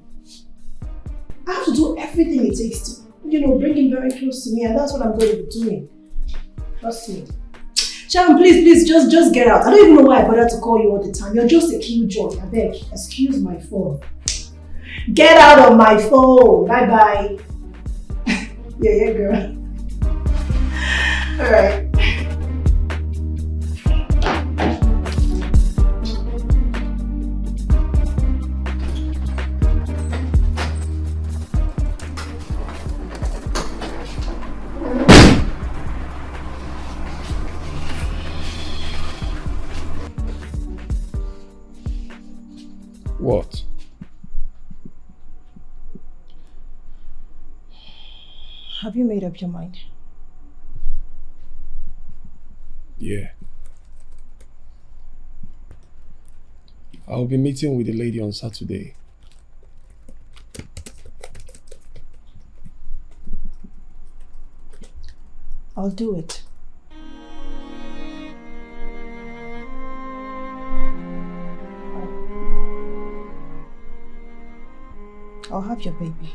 I have to do everything it takes to, bring him very close to me, and that's what I'm going to be doing. Trust me. Sharon, please, just get out. I don't even know why I bother to call you all the time. You're just a killjoy. I beg, excuse my phone. Get out of my phone. Bye-bye. Yeah, girl. All right. What? Have you made up your mind? Yeah. I'll be meeting with the lady on Saturday. I'll do it. I'll have your baby.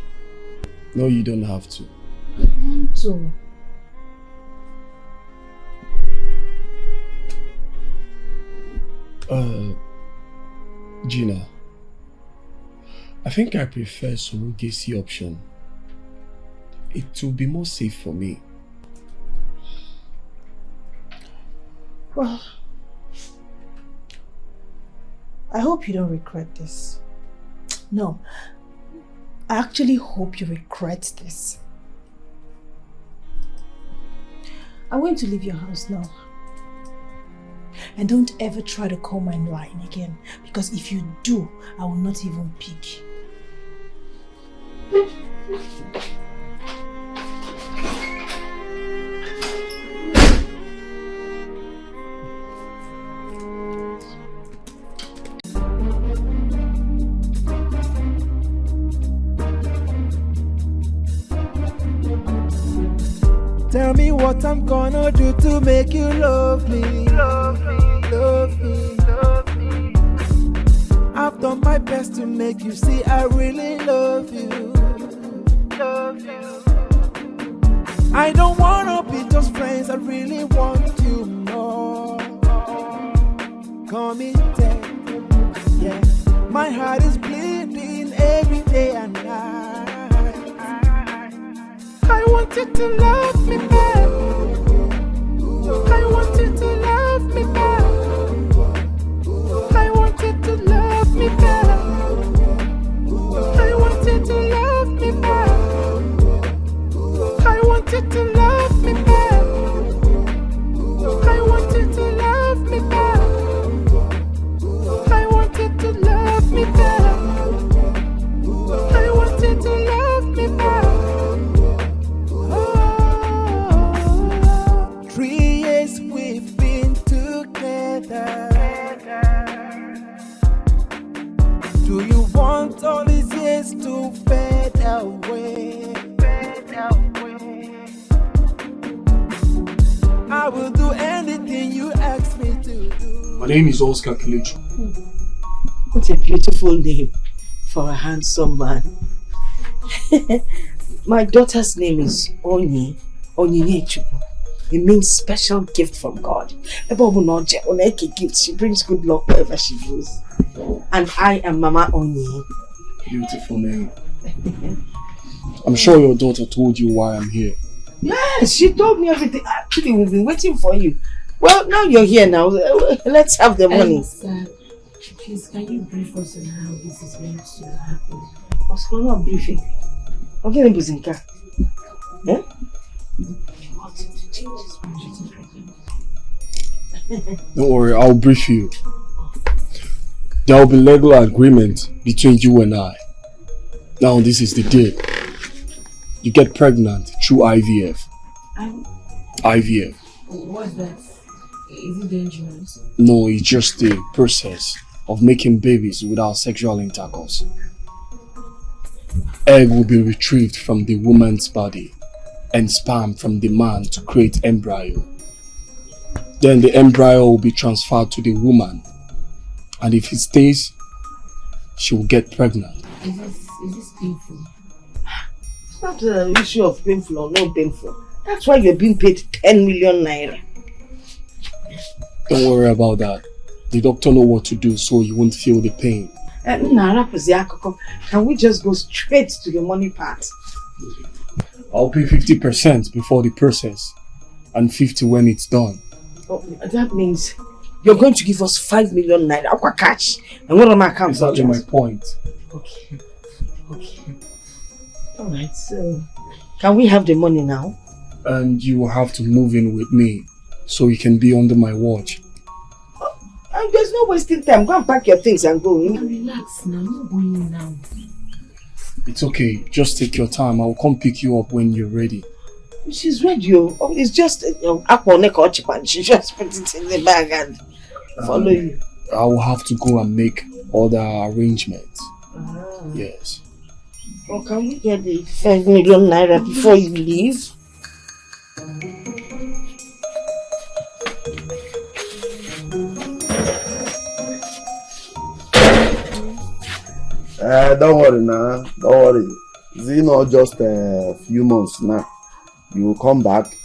No, you don't have to. I want to. Gina, I think I prefer surrogacy option. It will be more safe for me. Well, I hope you don't regret this. No, I actually hope you regret this. I'm going to leave your house now. And don't ever try to call my line again, because if you do, I will not even pick. Tell me what I'm gonna do to make you love me. Love me, love me, love me. I've done my best to make you see I really love you. Love you. I don't wanna be just friends, I really want you more. Committed, yeah. My heart is bleeding every day and night. I want you to love me back. I want you to love me back. I want you to love me back. I want you to love me back. I want you to love me back. I want you to love me back. I want you to love me back. I want you to love me back. 3 years we've been together. Do you want all these years to fade away? I will do anything you ask me to do. My name is Oscar Kelechi. What a beautiful name for a handsome man. My daughter's name is Onyinyechubu. It means special gift from God. She brings good luck wherever she goes. And I am Mama Onyi. Beautiful name. I'm sure your daughter told you why I'm here. Yes, she told me everything. Actually, we've been waiting for you. Well, now you're here now. Let's have the money. Sir, please, can you brief us on how this is going to happen? What's going on, briefing? Okay, then, Buzinka. Eh? Don't worry, I'll brief you. There will be legal agreement between you and I. Now this is the deal. You get pregnant through IVF. IVF. What's that? Is it dangerous? No, it's just the process of making babies without sexual intercourse. Egg will be retrieved from the woman's body and sperm from the man to create embryo. Then the embryo will be transferred to the woman, and if it stays, she will get pregnant. Is this painful? It's not an issue of painful or not painful. That's why you're being paid 10 million naira. Don't worry about that. The doctor knows what to do so you won't feel the pain. Can we just go straight to the money part? I'll pay 50% before the process and 50% when it's done. Oh, that means you're going to give us 5 million naira cash. And what are my accounts? Exactly my point. Okay. Alright, so can we have the money now? And you will have to move in with me so you can be under my watch. And there's no wasting time. Go and pack your things and go. Relax now, I'm not going now. It's okay, just take your time. I'll come pick you up when you're ready. She's ready. It's just she just put it in the bag and follow you. I will have to go and make other arrangements. Yes. Well, can we get the 5 million naira before you leave? Don't worry now. Don't worry. Is it not just a few months now? You will come back,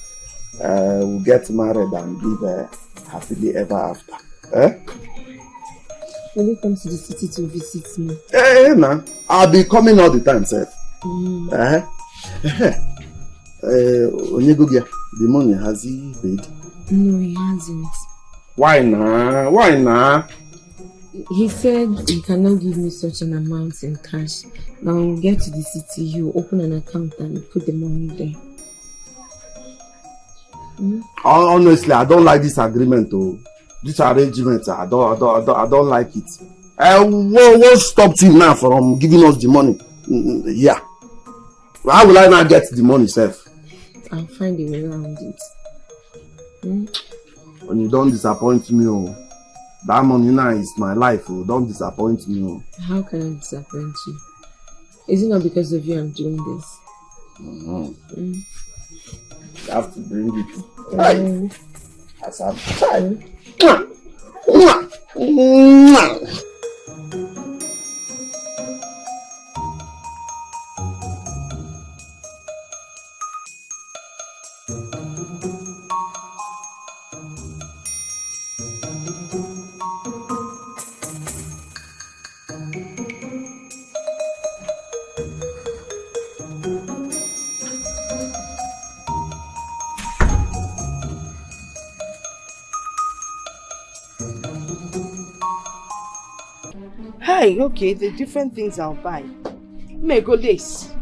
we'll get married and live happily ever after. When you come to the city to visit me? Nah. I'll be coming all the time, sir. Onyegubia, the money, has he paid? No, he hasn't. Why nah? Why nah? He said he cannot give me such an amount in cash. Now when we get to the city, he will open an account and put the money there. Honestly, I don't like this agreement. This arrangement, I don't like it. What stopped him now from giving us the money? Yeah. How will I not get the money, Seth? I'll find a way around it. When you don't disappoint me, that money now is my life. Don't disappoint me. How can I disappoint you? Is it not because of you I'm doing this? You have to bring it. Right. As I'm trying. Okay, the different things I'll buy. May go lace.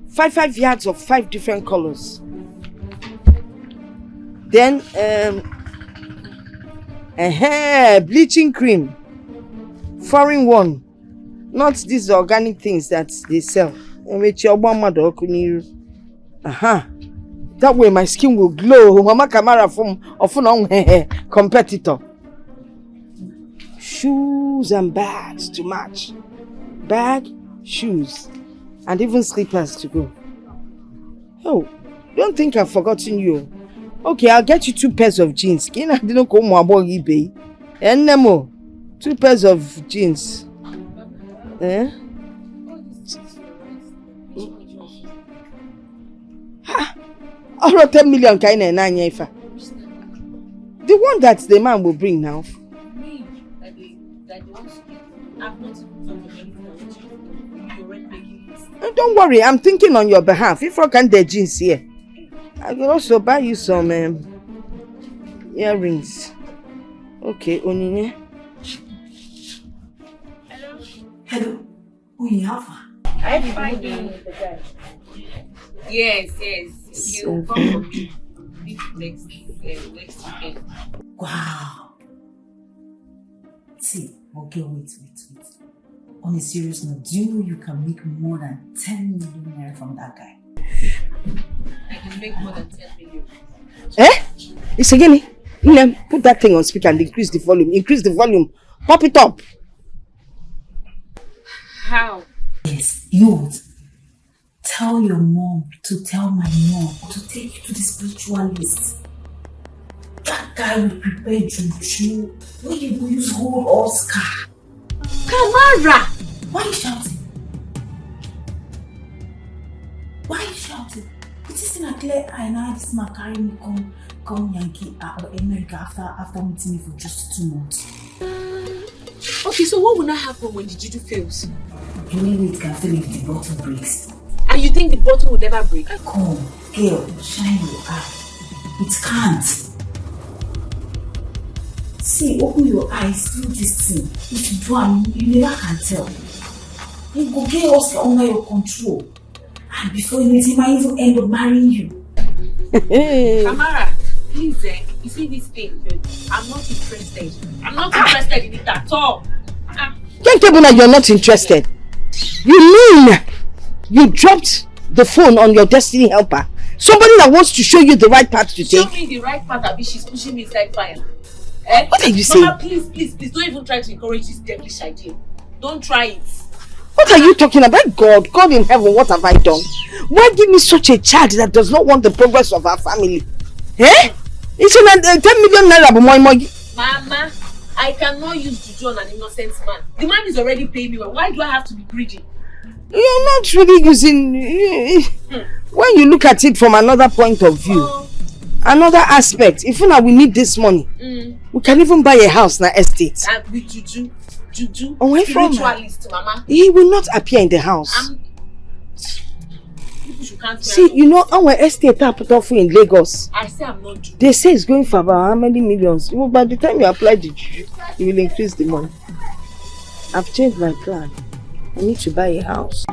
5 yards of 5 different colors. Then bleaching cream. Foreign one. Not these organic things that they sell. That way my skin will glow. Mama Kamara from competitor. Shoes and bags to match. Bag, shoes, and even slippers to go. Oh, don't think I've forgotten you. Okay, I'll get you 2 pairs of jeans. 2 pairs of jeans. All 10 million kind of nanya. The one that the man will bring now. Don't worry, I'm thinking on your behalf. If I can get jeans here, I will also buy you some earrings. Okay, Onyinye. Hello. Who you have? I find you. Yes. You come for me next weekend. Wow. See, okay, wait. On a serious note, do you know you can make more than 10 million naira from that guy? I can make more than 10 million. It's again. Put that thing on speaker and increase the volume. Pop it up. How? Yes, you tell your mom to tell my mom to take you to the spiritualist. That guy will prepare juju when you go use whole Oscar. Kamara! Why are you shouting? It isn't a clear eye now. This man carry me come Yankee America after meeting me for just 2 months. Okay, so what will not happen when the juju fails? The only way it can fail if the bottle breaks. And you think the bottle would never break? Come, girl, shine your eye. It can't. See, open your eyes, do this thing. If you do, you never can tell. You go get us under your control. And before you know it, he might even end up marrying you. Kamara, please, you see this thing, I'm not interested. I'm not interested in it at all. Can't tell me that you're not interested. You mean you dropped the phone on your destiny helper? Somebody that wants to show you the right path to take? Show me the right path, Abi. She's pushing me inside fire. What are you saying? Mama, please, don't even try to encourage this devilish idea. Don't try it. What are you talking about? God in heaven, what have I done? Why give me such a child that does not want the progress of our family? It's 10 million naira. Mama, I cannot use juju on an innocent man. The man is already paying me well. Why do I have to be greedy? You're not really using... When you look at it from another point of view, another aspect, if we need this money, we can even buy a house na estate. And with Juju, spiritualist, Mama. He will not appear in the house. See, you know, our estate are put off in Lagos. I say I'm not Juju. They say it's going for about how many millions? By the time you apply the Juju, you will increase the money. I've changed my plan. I need to buy a house.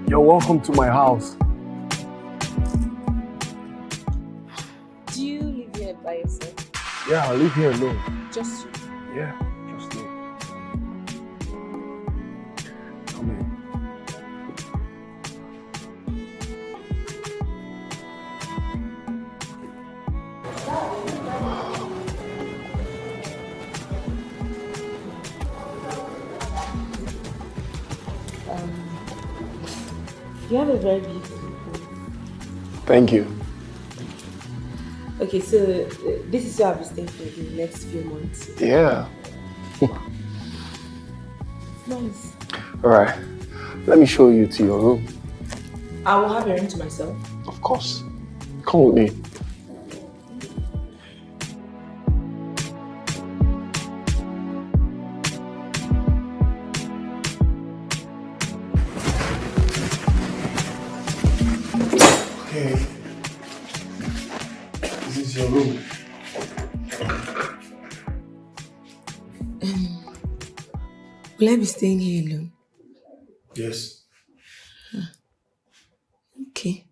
You're welcome to my house. Do you live here by yourself? Yeah, I live here alone. Just you? Yeah, just me. Come in. You have a very beautiful home. Thank you. Okay, so this is where I'll be staying for the next few months. Yeah. Nice. Alright. Let me show you to your room. I will have a room to myself. Of course. Come with me. Okay. This is your room. Will I be staying here alone? Yes. Okay.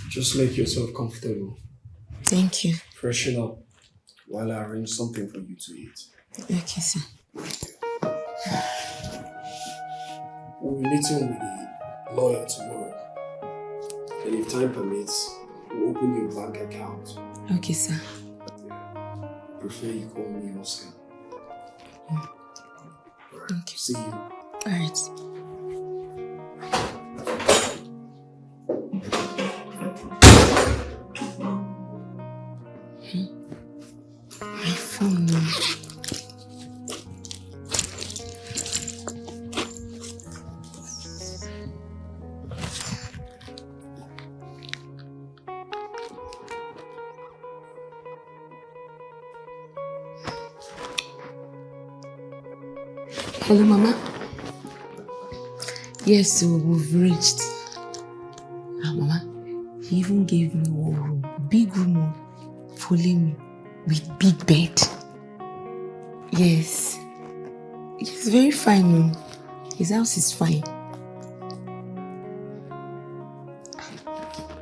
Just make yourself comfortable. Thank you. Freshen up while I arrange something for you to eat. Okay, sir. We'll be meeting with the lawyer tomorrow. And if time permits, we'll open your bank account. Okay, sir. I prefer you call me Oscar. Thank you. See you. Alright. My phone now. Hello, Mama. Yes, so we've reached. Mama, he even gave me one room, big room, following me with big bed. Yes, it's very fine. His house is fine.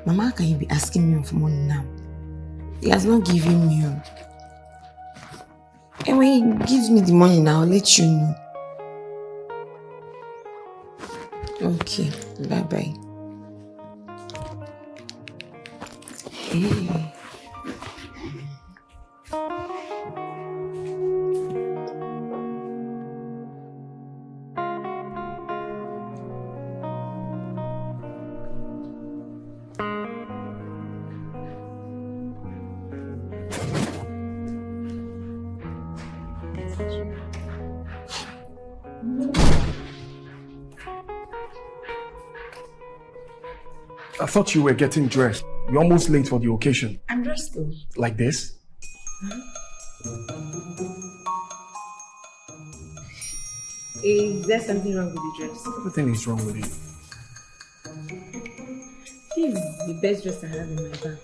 Mama, how can you be asking me for money now? He has not given me. And when he gives me the money now, I'll let you know. Okay, bye-bye. Hey. I thought you were getting dressed. We're almost late for the occasion. I'm dressed though. Like this? Is there something wrong with the dress? Everything is wrong with it. This is the best dress I have in my bag.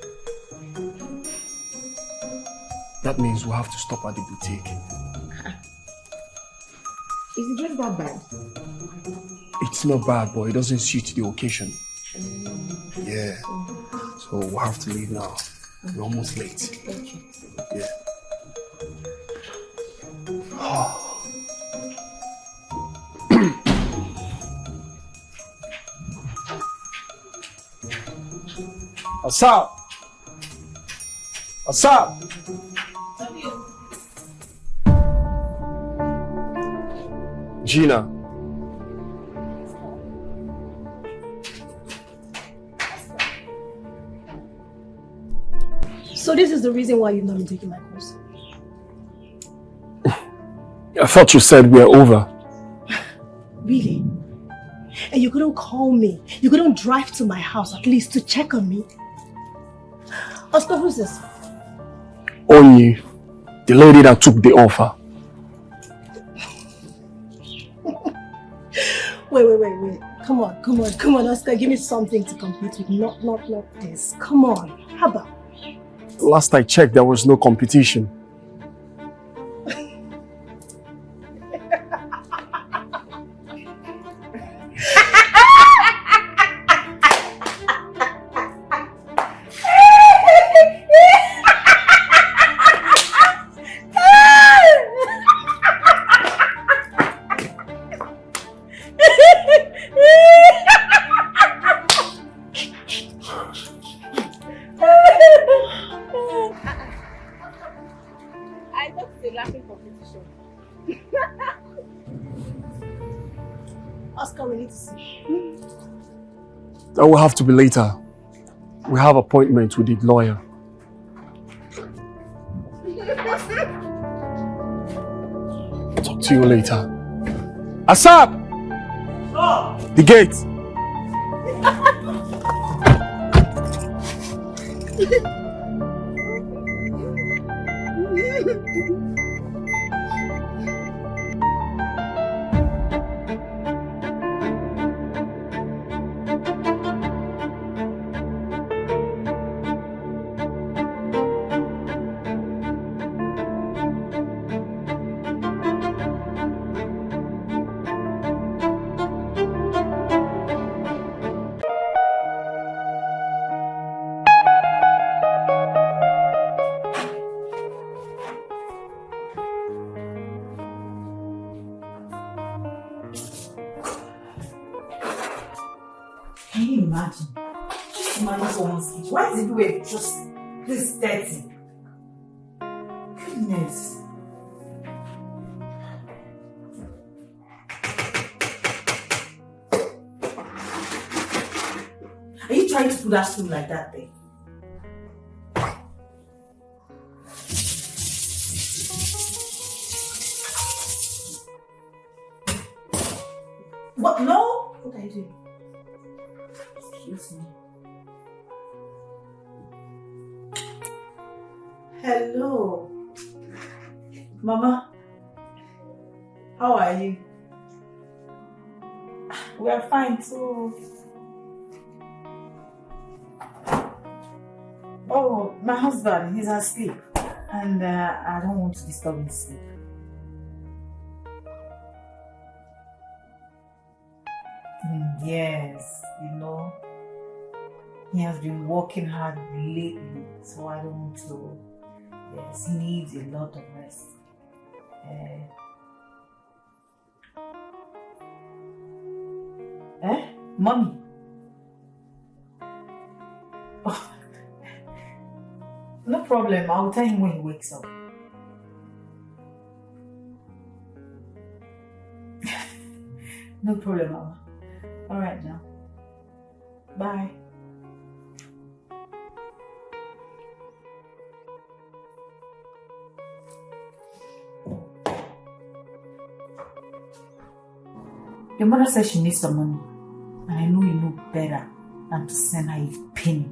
That means we'll have to stop at the boutique. Is the dress that bad? It's not bad, but it doesn't suit the occasion. Yeah. So we'll have to leave now. We're almost late. Okay. Yeah. What's up? What's up? Gina. So this is the reason why you've not been taking my course? I thought you said we're over. Really? And you couldn't call me? You couldn't drive to my house at least to check on me? Oscar, who's this? Onyi, the lady that took the offer. Wait. Come on, Oscar, give me something to compete with. Not this. Come on. How about? Last I checked, there was no competition. That will have to be later. We have appointment with the lawyer. Talk to you later. Asap! Oh. The gate! Can you imagine? Just imagine someone's kitchen. Why is everywhere just this dirty? Goodness. Are you trying to put that stool like that thing? What? No? What are you doing? Excuse me. Hello. Mama. How are you? We are fine too. Oh, my husband, he's asleep. And I don't want to disturb his sleep. Yes, you know, he has been working hard lately, so I don't want to. Yes, he needs a lot of rest. Mommy? Oh. No problem, I'll tell him when he wakes up. No problem, Mama. All right now. Bye. Your mother says she needs some money, and I know you know better than to send her a penny.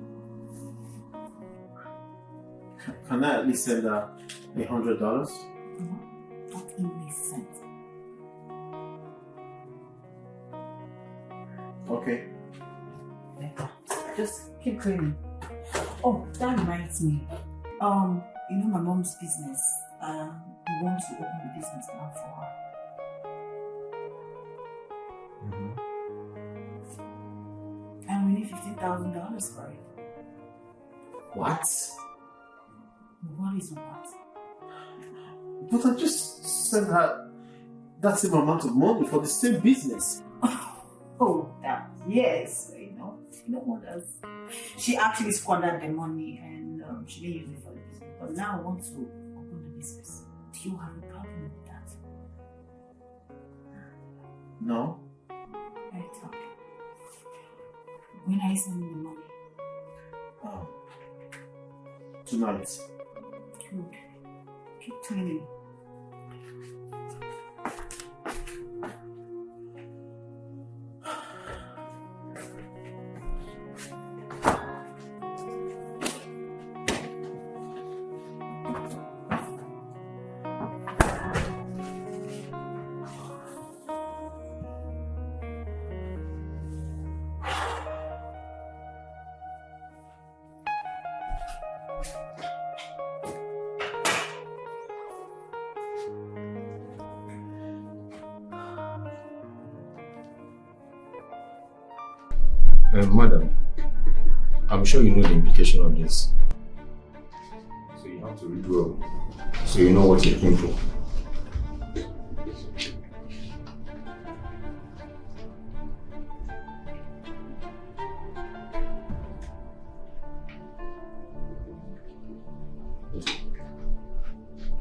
Can I at least send her $100? Not even a cent. Okay. Just keep cleaning. Oh, that reminds me. You know my mom's business. We want to open the business now for her. And we need $15,000 for it. What? What is what? But I just sent her that same amount of money for the same business. Oh, that, yes, you know. You know what else? She actually squandered the money and she didn't use it for the business. But now I want to open the business. Do you have a problem with that? No. Right, okay. When are you sending the money? Oh. Tonight. Good. Keep telling me. Madam, I'm sure you know the implication of this. So you have to read well, so you know what you're looking for.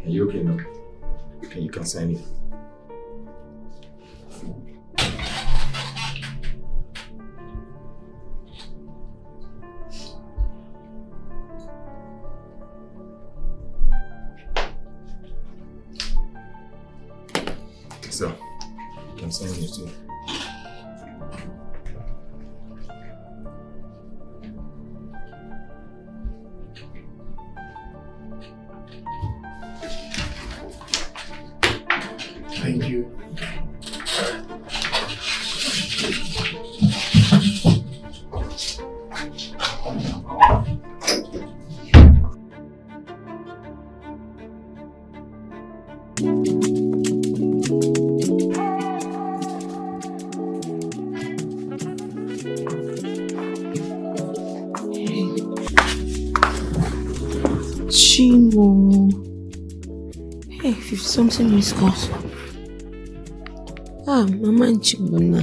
Are you okay now? Okay, you can sign it. So, you can sign it too. Thank you. Chimo. Hey, 50-something missed calls. Ah, Mama and Chibuna.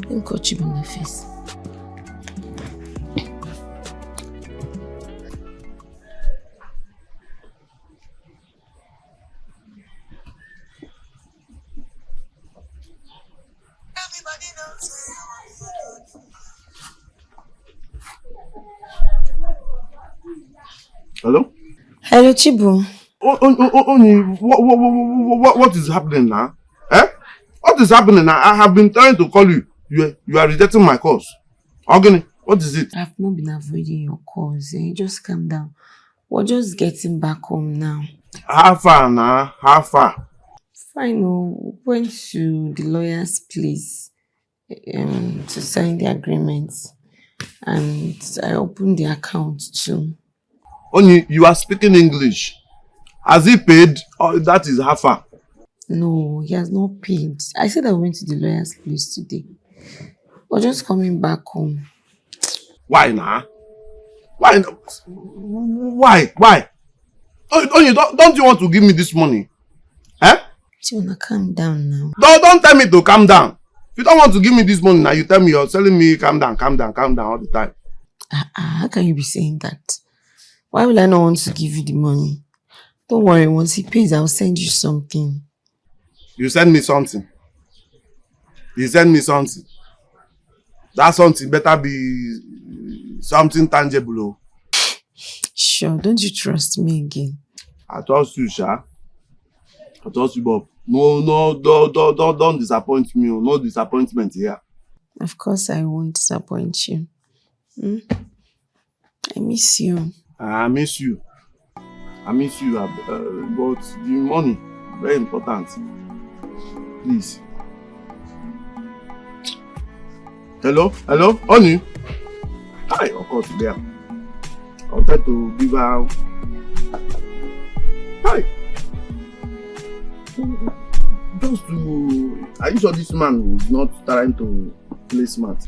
Let me call Chibuna first. Hello? Hello, Chibu. What is happening now? Eh? What is happening now? I have been trying to call you. You are rejecting my calls. Ogini, what is it? I've not been avoiding your calls. Just calm down. We're just getting back home now. How far now? How far? Fine. Went to the lawyer's place to sign the agreement. And I opened the account too. Only you are speaking English. Has he paid? Or that is how far? No, he has not paid. I said I went to the lawyer's place today. We're just coming back home. Why now? Why? Why? Only don't you want to give me this money? Eh? Chona, calm down now. Don't tell me to calm down. If you don't want to give me this money now, you tell me you're telling me calm down all the time. How can you be saying that? Why will I not want to give you the money? Don't worry, once he pays, I'll send you something. You send me something. That something better be something tangible. Sure, don't you trust me again? I trust you, Sha. I trust you, Bob. No, don't disappoint me. No disappointment here. Of course I won't disappoint you. I miss you. I miss you, but the money, very important. Please. Hello, honey. Hi, of course, there. I'll try to give her. Hi. Just to. Are you sure this man is not trying to play smart?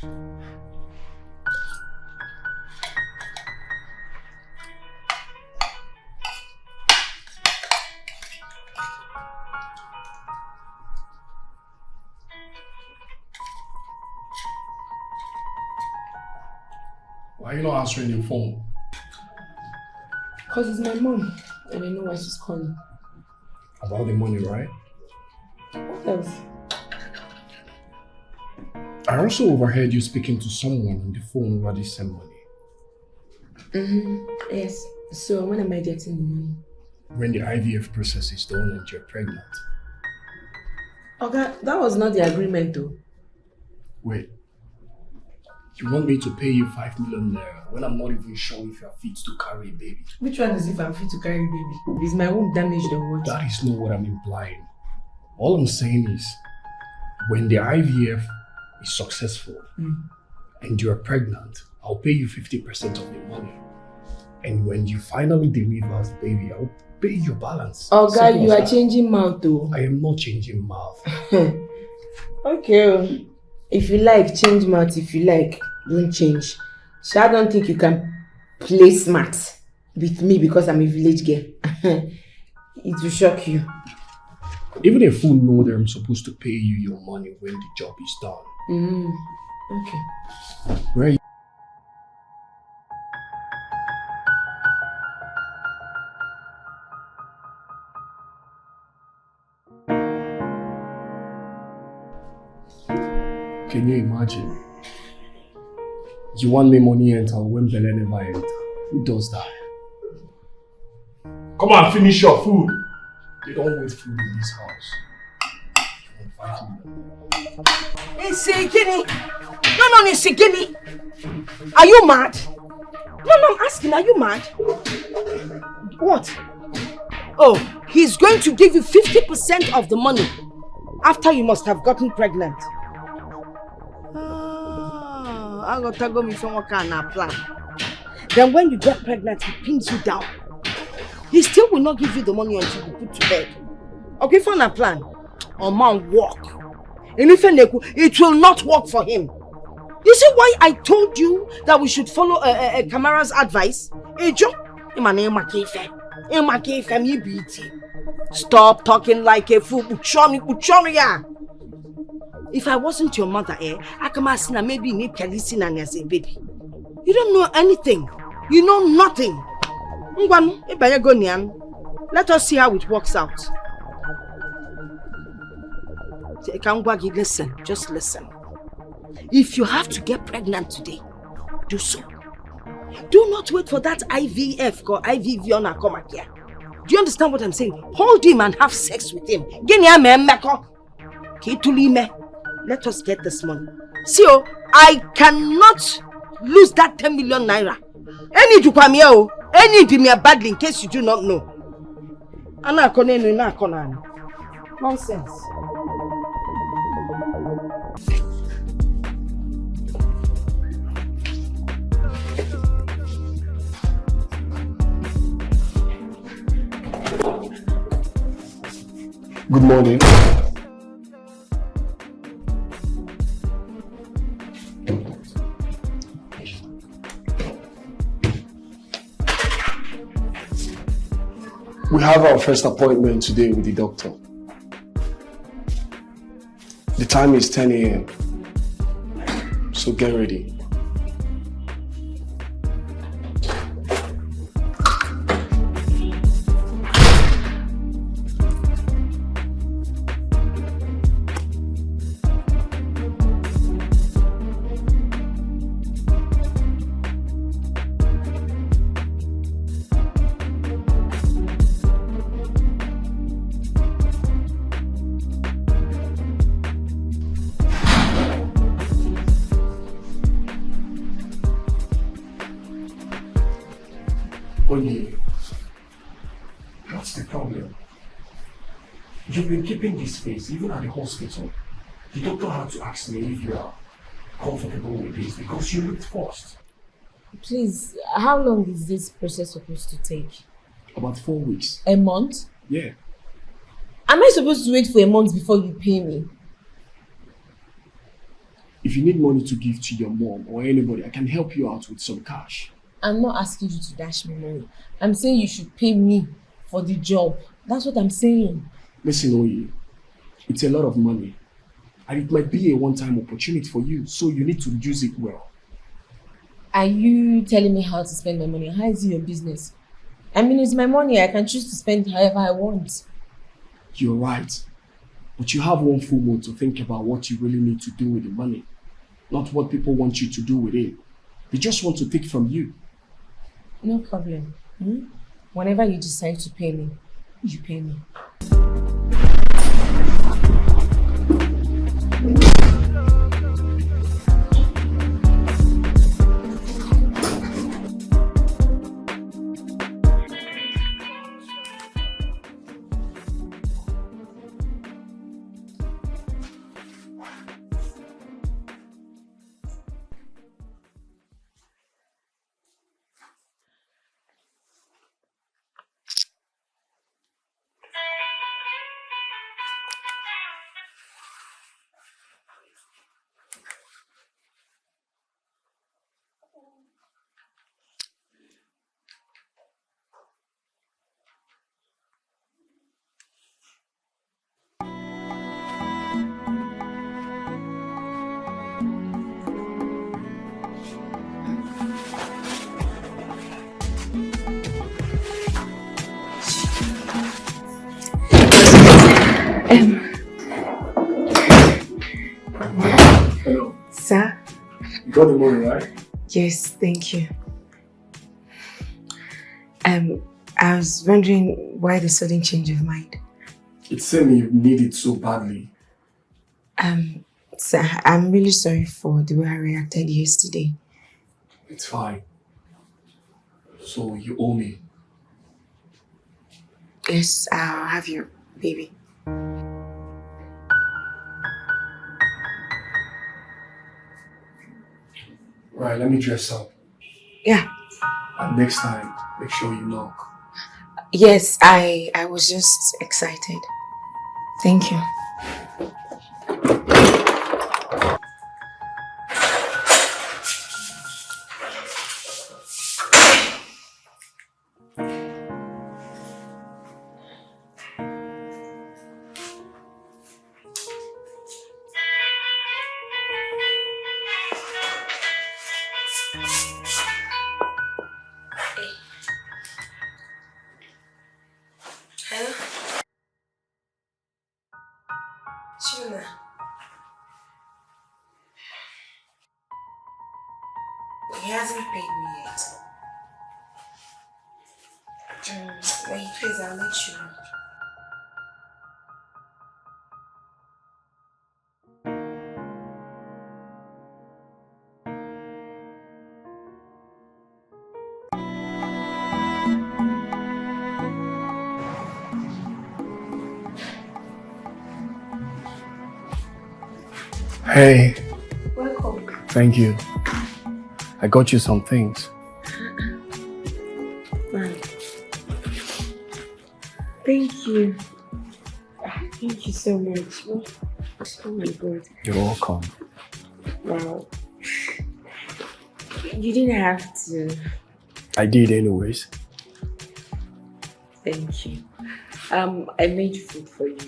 Why are you not answering your phone? Because it's my mom, and I know why she's calling. About the money, right? What else? I also overheard you speaking to someone on the phone over this same money. Yes. So when am I getting the money? When the IVF process is done and you're pregnant. Okay, that was not the agreement though. Wait. You want me to pay you 5 million naira when I'm not even sure if you're fit to carry a baby? Which one is if I'm fit to carry a baby? Is my womb damaged or what? That is not what I'm implying. All I'm saying is, when the IVF is successful and you're pregnant, I'll pay you 50% of the money. And when you finally deliver the baby, I'll pay your balance. Oh God, you are changing mouth though. I am not changing mouth. Okay. If you like, change mouth. If you like, don't change. So I don't think you can play smart with me because I'm a village girl. It will shock you. Even a fool knows that I'm supposed to pay you your money when the job is done. Okay. Where are you? Can you imagine? You want me money enter when Belle never enter. Who does that? Come on, finish your food. They don't wait food in this house. It's Sigini. No, it's Sigini. Are you mad? No, I'm asking, are you mad? What? Oh, he's going to give you 50% of the money after you must have gotten pregnant. I'm going to go me from what kind of plan. Then when you get pregnant, he pins you down. He still will not give you the money until you put to bed. Okay, for a plan. Or man walk. And if it will not work for him. You see why I told you that we should follow Kamara's advice? Stop talking like a fool. If I wasn't your mother, I come ask now maybe you need Kalisina as a baby. You don't know anything. You know nothing. Let us see how it works out. Listen, just listen. If you have to get pregnant today, do so. Do not wait for that IVF or IVV on a come here. Do you understand what I'm saying? Hold him and have sex with him. Let us get this money. See, I cannot lose that 10 million naira. Any to come here, any to me badly in case you do not know. Nonsense. Good morning. We have our first appointment today with the doctor. The time is 10 a.m. So get ready. What's the problem? You've been keeping this face even at the hospital. The doctor had to ask me if you are comfortable with this because you looked forced. Please, how long is this process supposed to take? About 4 weeks. A month? Yeah. Am I supposed to wait for a month before you pay me? If you need money to give to your mom or anybody, I can help you out with some cash. I'm not asking you to dash me money. I'm saying you should pay me for the job. That's what I'm saying. Listen, Oye, it's a lot of money. And it might be a one-time opportunity for you, so you need to use it well. Are you telling me how to spend my money? How is it your business? I mean, it's my money. I can choose to spend however I want. You're right. But you have one full moon to think about what you really need to do with the money. Not what people want you to do with it. They just want to take from you. No problem. Whenever you decide to pay me, you pay me. Hello. Sir? You got the money, right? Yes, thank you. I was wondering why the sudden change of mind. It seemed you need it so badly. Sir, I'm really sorry for the way I reacted yesterday. It's fine. So you owe me. Yes, I'll have your baby. Right, let me dress up. Yeah. And next time, make sure you knock. Yes, I was just excited. Thank you. He hasn't paid me yet. When he pays, I'll let you know. Hey. Welcome. Thank you. I got you some things. Wow. Thank you. Thank you so much. Oh my God. You're welcome. Wow. You didn't have to. I did anyways. Thank you. I made food for you.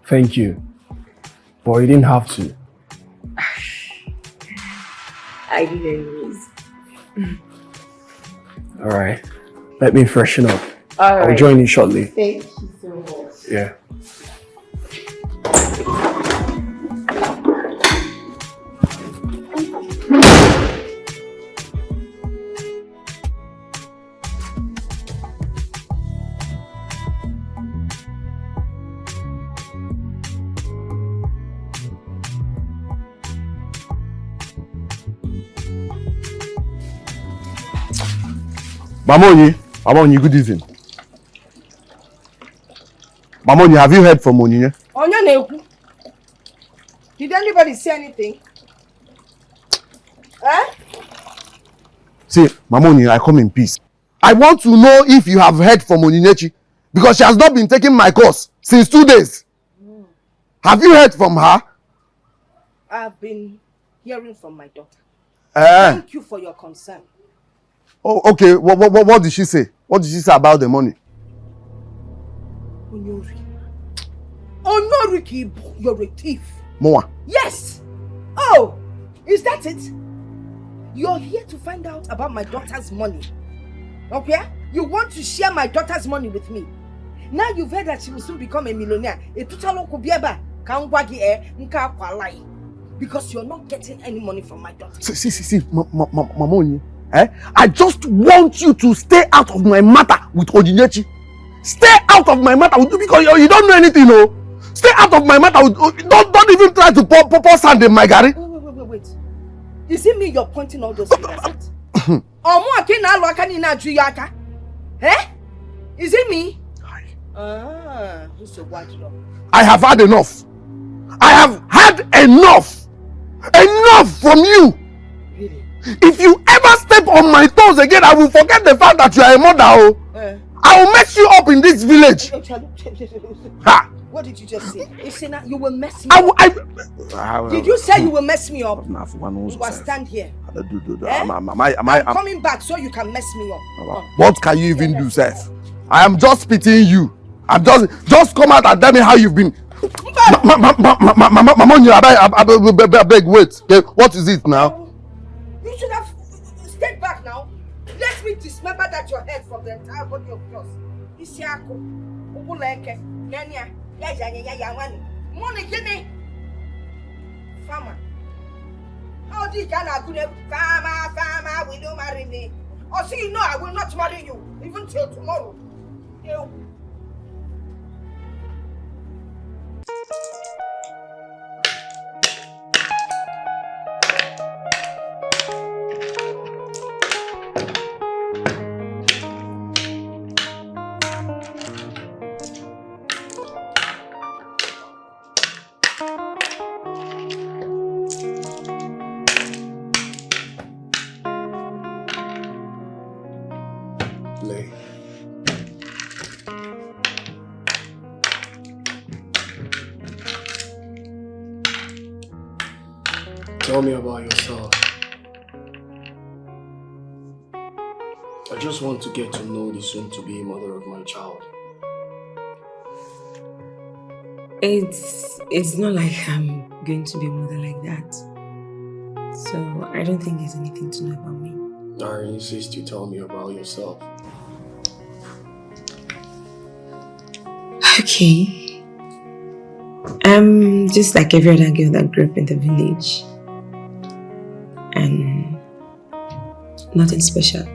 Thank you. But you didn't have to. I did anyways. Alright. Let me freshen up. Alright. I'll join you shortly. Thank you so much. Yeah. Mamoni, good evening. Mamoni, have you heard from Onyinye? Onyoneku. Did anybody say anything? Eh? See, Mamoni, I come in peace. I want to know if you have heard from Onyinyechi because she has not been taking my course since 2 days. Have you heard from her? I've been hearing from my daughter. Thank you for your concern. Oh, okay. What did she say? What did she say about the money? Onyoriki, you're a thief. Moa. Yes. Oh, is that it? You're here to find out about my daughter's money. Okay? You want to share my daughter's money with me. Now you've heard that she will soon become a millionaire. Because you're not getting any money from my daughter. See, Mama, I just want you to stay out of my matter with Odinechi. Stay out of my matter with you because you don't know anything, no. Stay out of my matter with, don't even try to pour sand in my garden. Wait. Is it me you're pointing all those fingers at? Is it me? I have had enough. I have had enough. Enough from you. Really? If you ever step on my toes again, I will forget the fact that you are a mother. I will mess you up in this village. What did you just say? You say you will mess me up. Did you say you will mess me up? You will stand here. I'm coming back so you can mess me up. What can you even do, Seth? I am just pitying you. I'm just come out and tell me how you've been. Mama, I beg, wait. What is it now? You should have stayed back now. Let me dismember that your head from the entire body of yours. Isiako, Ubuleke, Nyanya, money, Guinea. Farmer. How do you get a good farmer, will you marry me? Or so you know I will not marry you, even till tomorrow. You. Tell me about yourself. I just want to get to know the soon-to-be mother of my child. It's not like I'm going to be a mother like that. So I don't think there's anything to know about me. I insist you tell me about yourself. Okay. I'm just like every other girl that grew up in the village. And nothing special.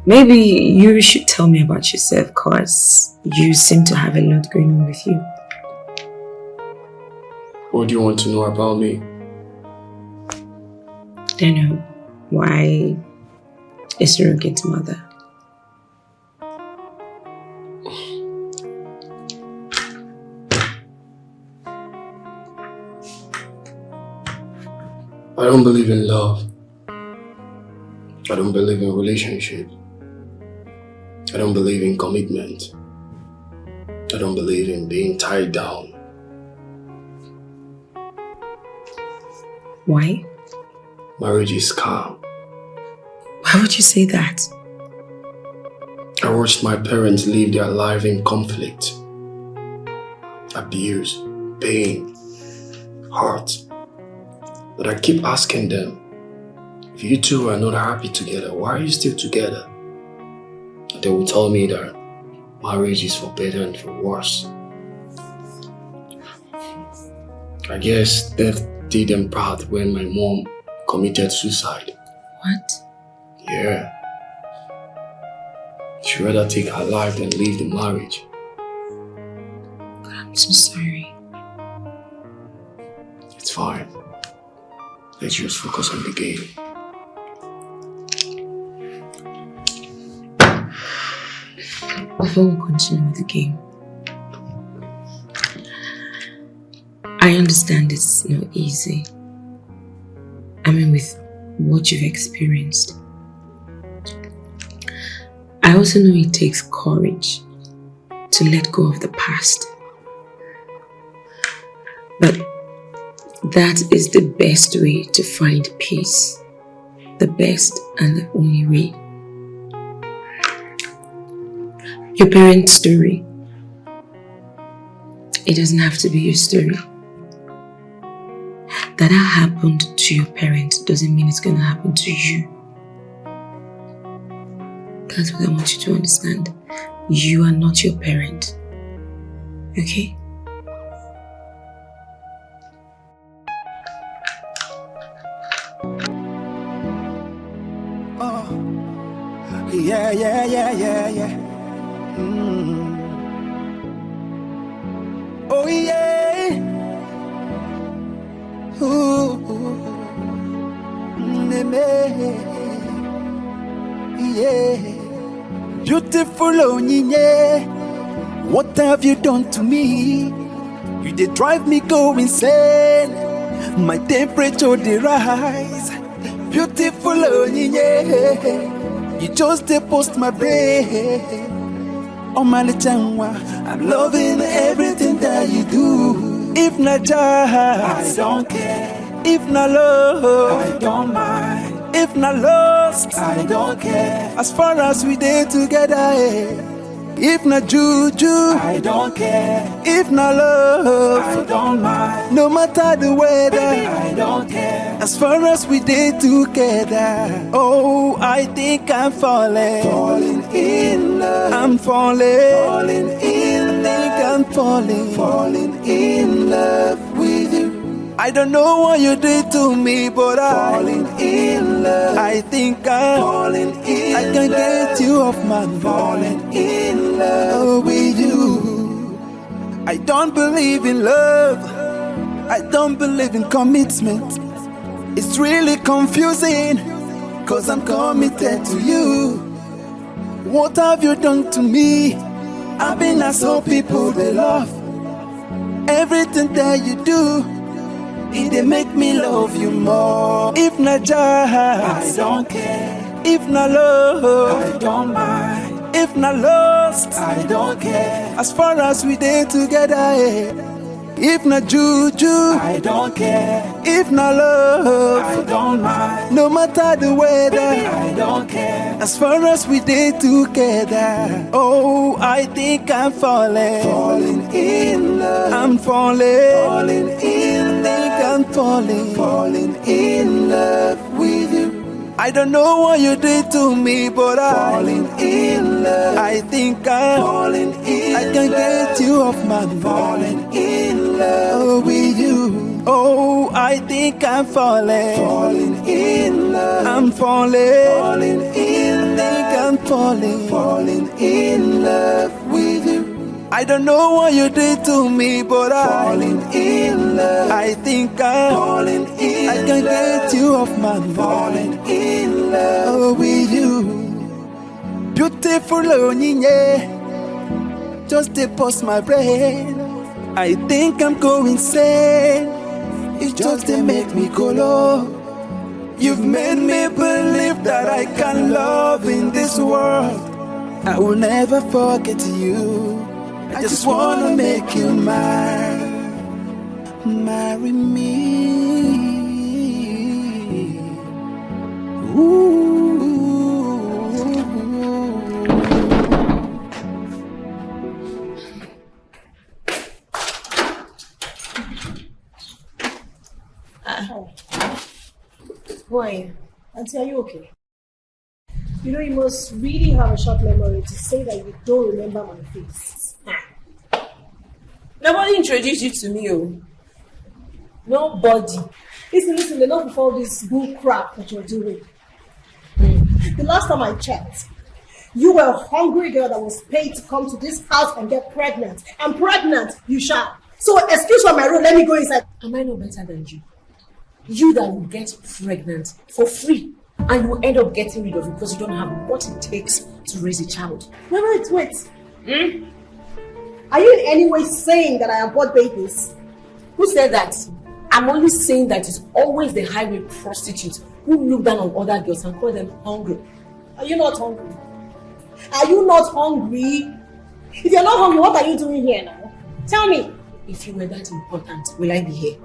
Maybe you should tell me about yourself, cause you seem to have a lot going on with you. What do you want to know about me? I don't know. Why a surrogate mother? I don't believe in love. I don't believe in relationship. I don't believe in commitment. I don't believe in being tied down. Why? Marriage is calm. Why would you say that? I watched my parents live their life in conflict, abuse, pain, hurt. But I keep asking them, if you two are not happy together, why are you still together? And they will tell me that marriage is for better and for worse. I guess death did them part when my mom committed suicide. What? Yeah. She'd rather take her life than leave the marriage. God, I'm so sorry. It's fine. Let's just focus on the game. Before we continue with the game, I understand it's not easy. I mean, with what you've experienced. I also know it takes courage to let go of the past. But that is the best way to find peace. The best and the only way. Your parents' story. It doesn't have to be your story. that happened to your parents doesn't mean it's gonna happen to you. That's what I want you to understand. You are not your parent. Okay? Yeah. Oh yeah. Ooh. Yeah. Beautiful Onyinye, what have you done to me? You did drive me go insane. My temperature dey rise. Beautiful Onyinye, you just post my brain. Oh my Changwa, I'm loving everything that you do. If not joy, I don't care. If not love, I don't mind. If not lost, I don't care. As far as we did together, if not juju, I don't care. If not love, I don't mind. No matter the weather, baby, I don't care. As far as we did together. Oh, I think I'm falling in love. I'm falling in love. I think I'm falling in love with you. I don't know what you did to me, but I'm falling in love. I think I'm falling in love. I can get you off my mind. Falling in love with you. I don't believe in love. I don't believe in commitment. It's really confusing, cause I'm committed to you. What have you done to me? I've been a so people they love. Everything that you do, it make me love you more. If not joy, I don't care. If not love, I don't mind. If not lost, I don't care. As far as we did together, if not juju, I don't care. If not love, I don't mind. No matter the weather, baby, I don't care. As far as we did together. Oh, I think I'm falling in love. I'm falling in love. I'm falling in love with you. I don't know what you did to me, but I'm falling in love. I think I'm falling in love. I can get you off my mind. Falling in love with you. Oh, I think I'm falling in love. I'm falling in love. I'm falling in love with you. I don't know what you did to me, but I'm falling in love. I think I'm falling in love. I can get you off my mind. Falling in love with you. Beautiful Onyinye, just post my brain. I think I'm going insane. It just make me go low. You've made me believe that I can love in this world. I will never forget you. I just wanna make you mine. Marry me. Ooh. Who are you? Auntie, are you okay? You know, you must really have a short memory to say that you don't remember my face. Nobody introduced you to me, oh. Nobody. Listen, enough of all this bull crap that you're doing. The last time I checked, you were a hungry girl that was paid to come to this house and get pregnant. And pregnant, you shall. So excuse for my room, let me go inside. Am I no better than you? You that will get pregnant for free and you will end up getting rid of it because you don't have what it takes to raise a child. Wait. Are you in any way saying that I abort babies? Who said that? I'm only saying that it's always the highway prostitutes who look down on other girls and call them hungry. Are you not hungry? Are you not hungry? If you're not hungry, what are you doing here now? Tell me. If you were that important, will I be here?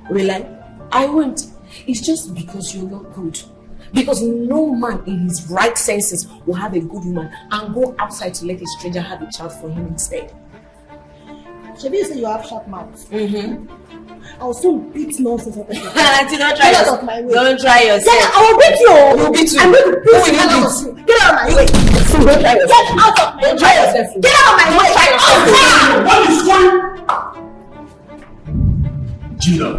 Will I? I won't. It's just because you're not good. Because no man in his right senses will have a good woman and go outside to let a stranger have a child for him instead. Should you say you have sharp mouth? I'll soon beat nonsense out of you. Auntie, don't try Get out of my way. Don't try yourself. Yeah, I will beat you. You'll beat you. I'm going to beat Who will you you out beat? of you. Get out of my way. Don't try yourself. Get out of my way. Don't try yourself. Get out of my way. Try yourself. What is one? Gina.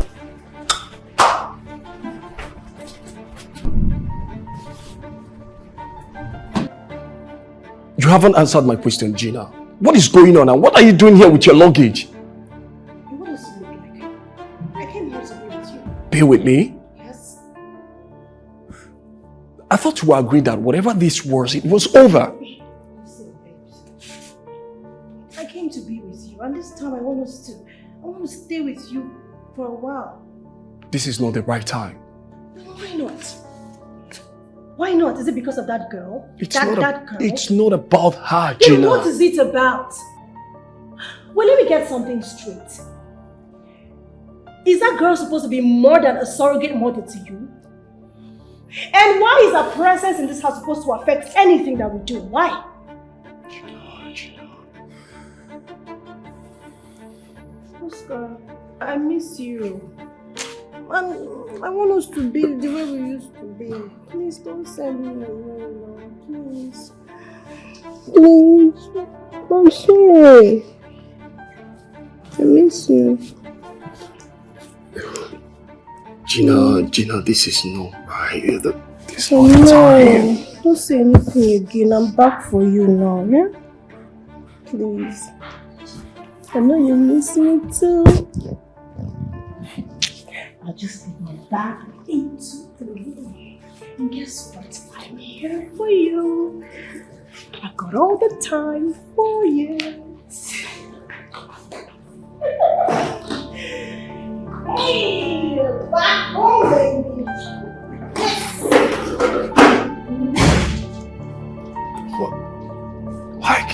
You haven't answered my question, Gina. What is going on and what are you doing here with your luggage? What does it look like? I came here to be with you. Be with me? Yes. I thought we agreed that whatever this was, it was over. Listen, babes. I came to be with you, and this time I want to stay with you for a while. This is not the right time. Why not? Why not? Is it because of that girl? It's that girl? It's not about her, Then Gina. what is it about? Well, let me get something straight. Is that girl supposed to be more than a surrogate mother to you? And why is her presence in this house supposed to affect anything that we do? Why? Gina. Oscar, I miss you. And I want us to be the way we used to be. Please don't send me away now. Please. Please. I'm sorry. I miss you. Gina, this is not right. This is not the time. Don't say anything again. I'm back for you now, yeah? Please. I know you miss me too. I'll just leave my bag into the room. And guess what? I'm here for you. I got all the time for you. Hey, back home, baby. Yes. What? Like?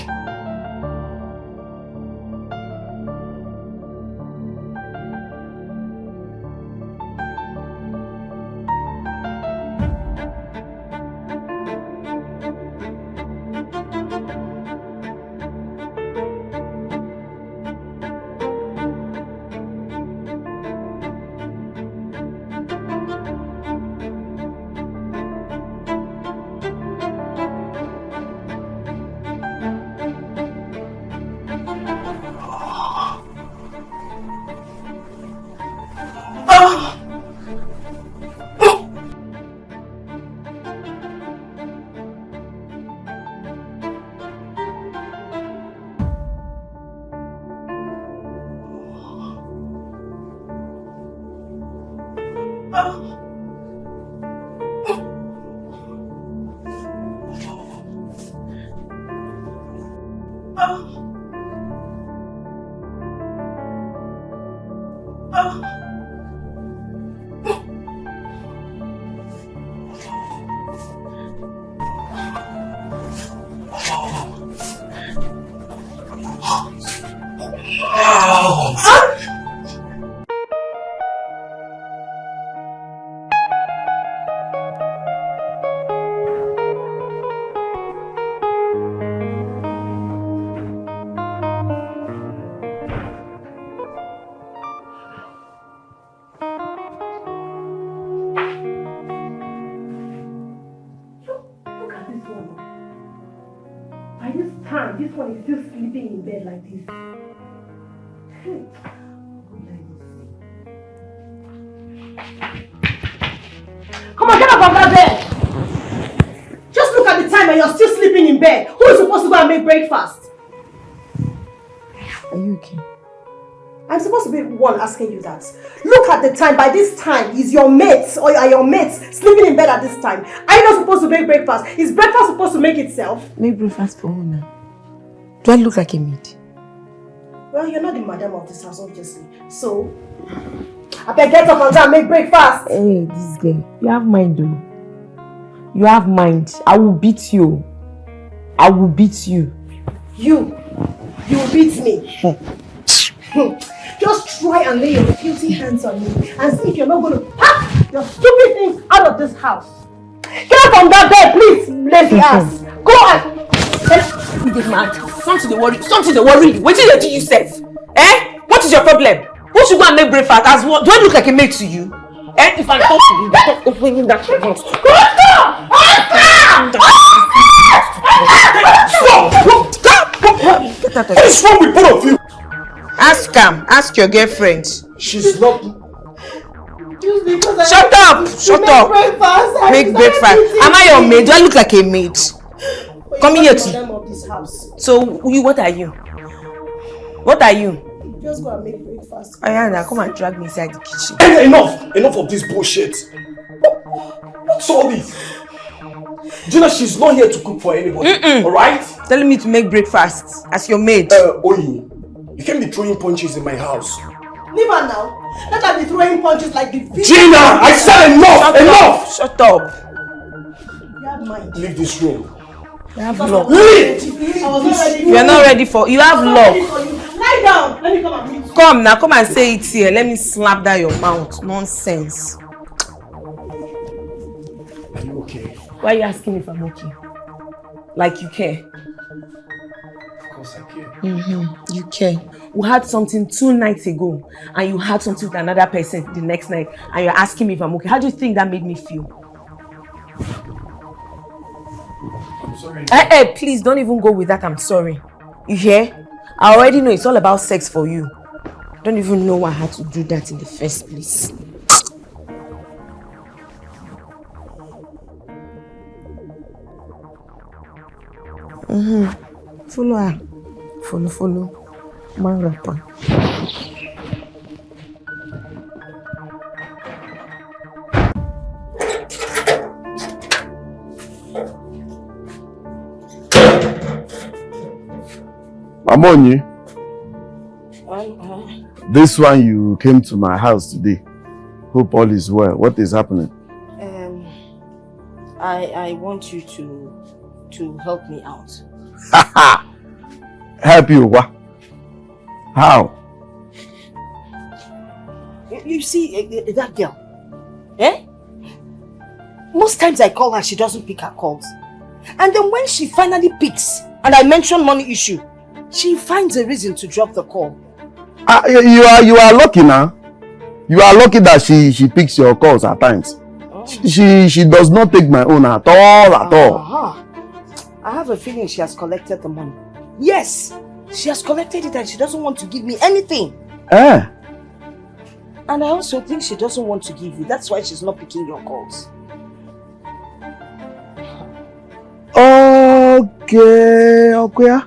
This one is still sleeping in bed like this. Come on, get up from that bed! Just look at the time and you're still sleeping in bed. Who is supposed to go and make breakfast? Are you okay? I'm supposed to be the one asking you that. Look at the time. By this time, is your mates or are your mates sleeping in bed at this time? Are you not supposed to make breakfast? Is breakfast supposed to make itself? Make breakfast for who now? Do I look like a maid? Well, you're not the madam of this house, obviously. So, I better get up and go and make breakfast. Hey, this girl, you have mind though. You have mind. I will beat you. I will beat you. You will beat me. Just try and lay your filthy hands on me and see if you're not going to pack your stupid things out of this house. Get up from that bed, please, lazy ass. Go on. You get mad. Something they worry. What did they do you said? Eh? What is your problem? Who Who should go and make breakfast? As what? Do I look like a maid to you? And if I talk to you, stop opening that mouth. Stop! What's wrong with both of you? Ask him. Ask your girlfriend. She's not. Shut up! Shut up! Make breakfast. Am I your maid? Do I look like a maid? Come here to. So you, what are you? What are you? Just go and make breakfast. Ayana, come and drag me inside the kitchen. Enough of this bullshit. What's all this? Gina, she's not here to cook for anybody. Alright? Telling me to make breakfast as your maid. Oyi, you can't be throwing punches in my house. Leave her now. Let her be throwing punches like the fish. Gina, I said enough! Shut up. You have mind. Leave this room. You have luck. Leave! You are not ready for. You have luck. Lie down. Let me come and meet you. Come now, come and say it here. Let me slap that your mouth. Nonsense. Are you okay? Why are you asking me if I'm okay? Like you care. Of course I care. You care. We had something 2 nights ago, and you had something with another person the next night, and you're asking me if I'm okay. How do you think that made me feel? I'm sorry. Hey, please don't even go with that. I'm sorry. You hear? I already know it's all about sex for you. Don't even know why I had to do that in the first place. Follow her. Follow. Man rapper. Amonyi, this one you came to my house today. Hope all is well. What is happening? I want you to help me out. Help you? What? How? You see, that girl, most times I call her, she doesn't pick her calls. And then when she finally picks, and I mention money issue, she finds a reason to drop the call. You are lucky now. You are lucky that she picks your calls at times. Oh. She does not take my own at all. I have a feeling she has collected the money. Yes, she has collected it and she doesn't want to give me anything. And I also think she doesn't want to give you. That's why she's not picking your calls. Okay. Okay.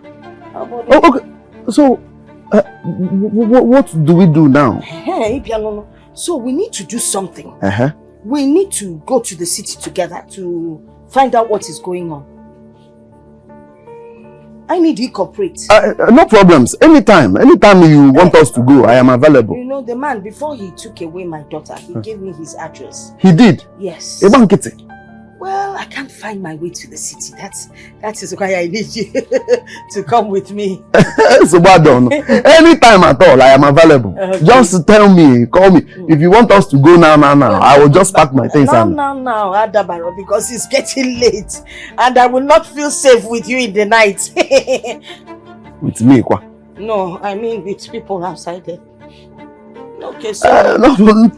So, what do we do now? So we need to do something. We need to go to the city together to find out what is going on. I need you to cooperate. No problems. Anytime you want us to go, I am available. You know, the man, before he took away my daughter, he gave me his address. He did? Yes. Well, I can't find my way to the city. That is why I need you to come with me. So anytime at all, I am available. Okay. Just tell me, call me. If you want us to go now, I will just pack my things. Now, Adabaro, because it's getting late, and I will not feel safe with you in the night. With me, quoi? No, I mean with people outside there. Okay, so.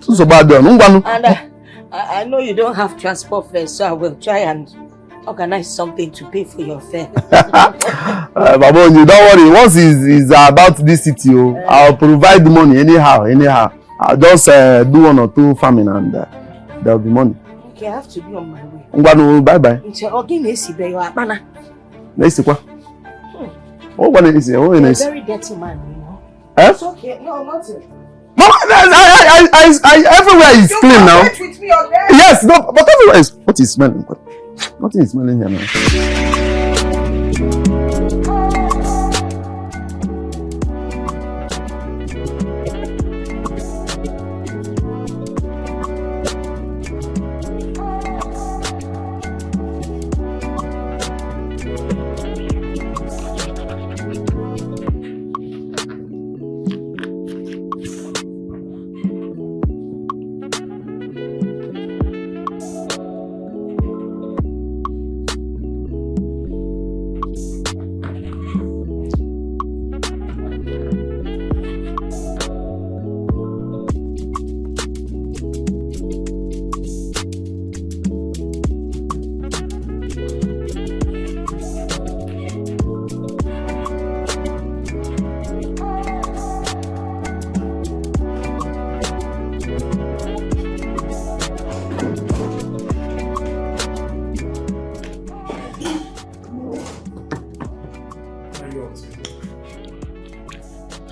So bad, and I know you don't have transport fare, so I will try and organize something to pay for your fare. Babon, you don't worry. Once it's about this city, I'll provide the money anyhow. I'll just do 1 or 2 farming and there'll be money. Okay, I have to be on my way. Bye. You're a very dirty man, you know. It's okay. No, nothing. No, everywhere is clean now. With me already. Yes, no, but everywhere is. What is smelling? Nothing is smelling here now.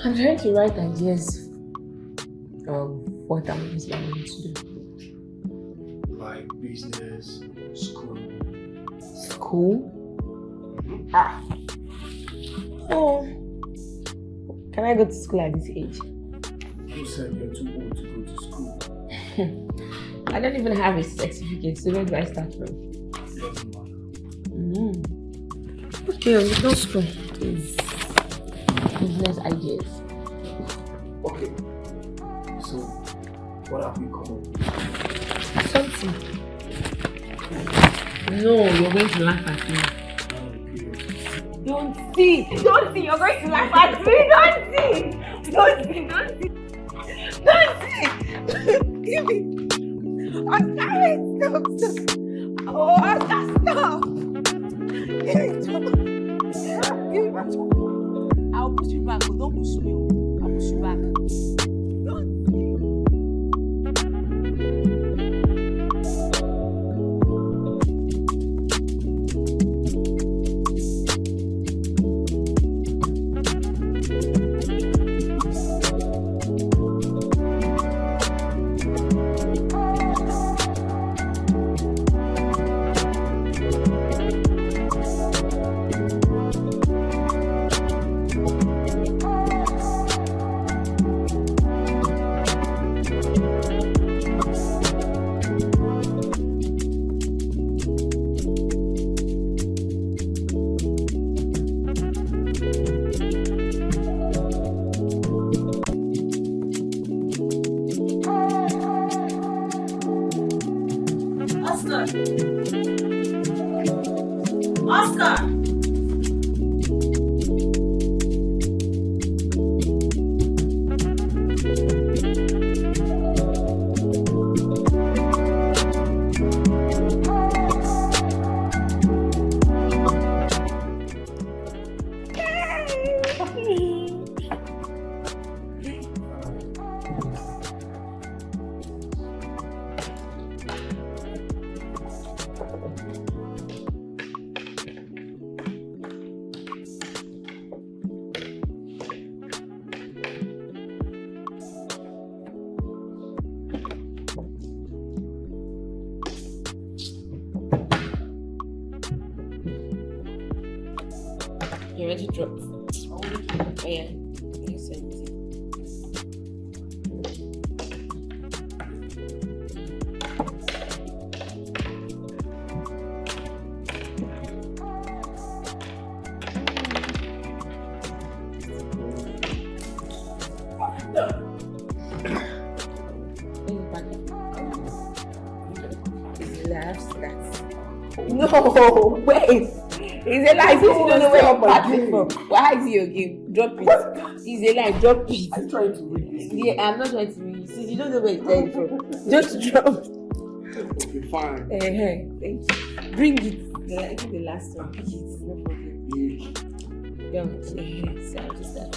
I'm trying to write ideas of what I'm going to do. Like business, school. School? Ah. Oh. Can I go to school at this age? Who said you're too old to go to school? I don't even have a certificate, so where do I start from? Doesn't matter. Okay, no school is business ideas. Okay. So, what have you come up with? Something. No, you're going to laugh at me. Don't see, you're going to laugh at me. Don't see. Give me. Oscar, stop. Oh, Oscar, stop. Give me my phone. I'll push you back, but don't push me. I'll push you back. Don't see. You ready to drop? Oh yeah. You said it. No, wait. It's a lie. Since you don't know where you're parting from, why is it your game? Drop it. It's a lie. Drop it. I'm trying to read this. Yeah, I'm not trying to read it. Since you don't know where it's coming from, just drop. Okay, fine. Thank you. Bring it. I think the last one. Pick it. No problem. Don't. So I'll just start.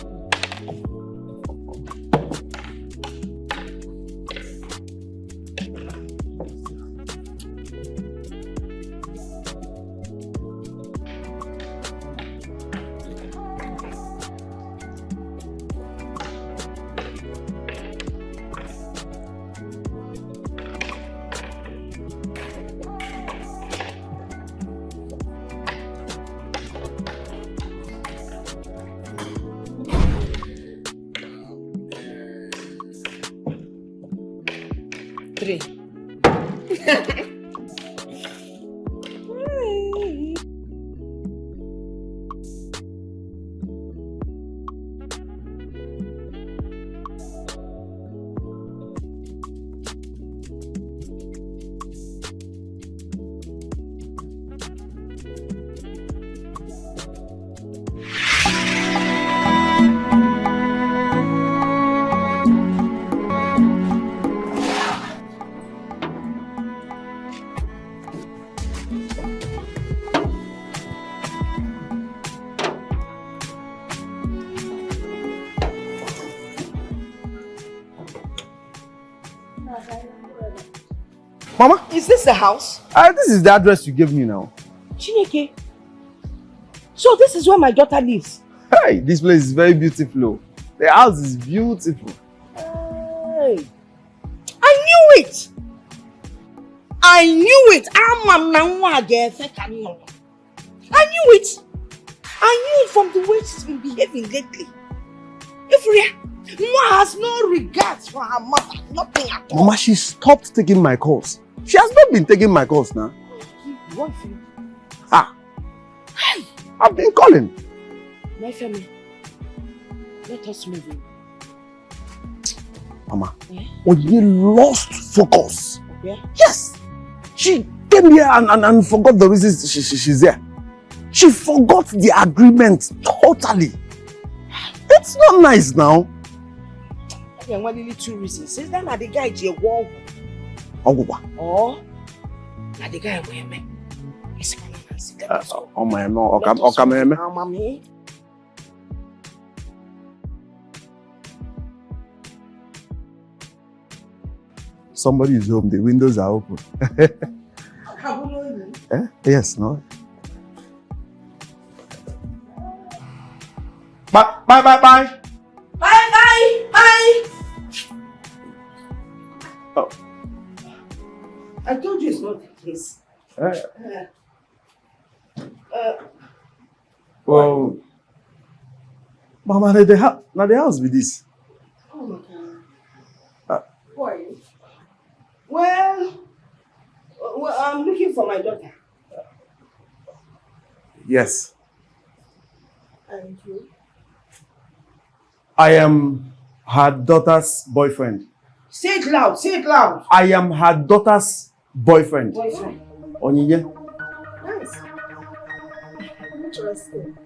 Mama, is this the house? This is the address you gave me now. Chineke. So this is where my daughter lives. Hey, this place is very beautiful. The house is beautiful. Hey. I knew it. I knew it. I knew it. I knew it from the way she's been behaving lately. Ifria, Mama has no regards for her mother. Nothing at all. Mama, she stopped taking my calls. She has not been taking my calls now. What? Ah. Hey. I've been calling. My family. Let us move in. Mama, you lost focus. Yeah? Yes. She came here and forgot the reasons she's there. She forgot the agreement totally. It's not nice now. There are only 2 reasons. Since then, the guy is a wall. Oh, the guy will make. Oh my no, okay. Somebody is home. The windows are open. Eh? Yes, no. Bye. Bye. Oh. I told you it's not the case. Well, Mama, now the house with this. Oh my God. Who are you? Well, I'm looking for my daughter. Yes. And you? I am her daughter's boyfriend. Say it loud, say it loud. I am her daughter's boyfriend. Onyinye. Nice. Interesting.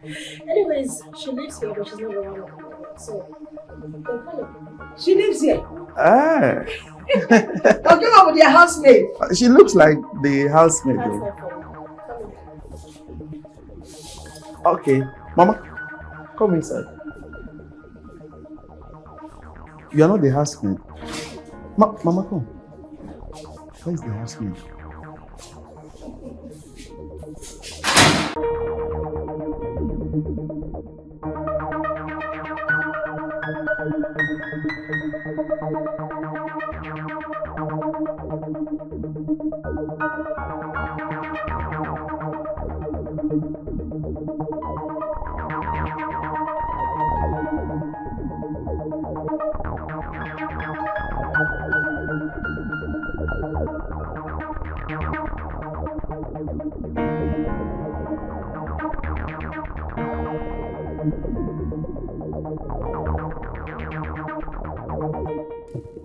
Anyways, she lives here, but she's not around. So, she lives here. Ah. Talking about their housemaid. She looks like the housemaid. Okay, Mama, come inside. You are not the housemaid. Mama, come. Where is the housemaid?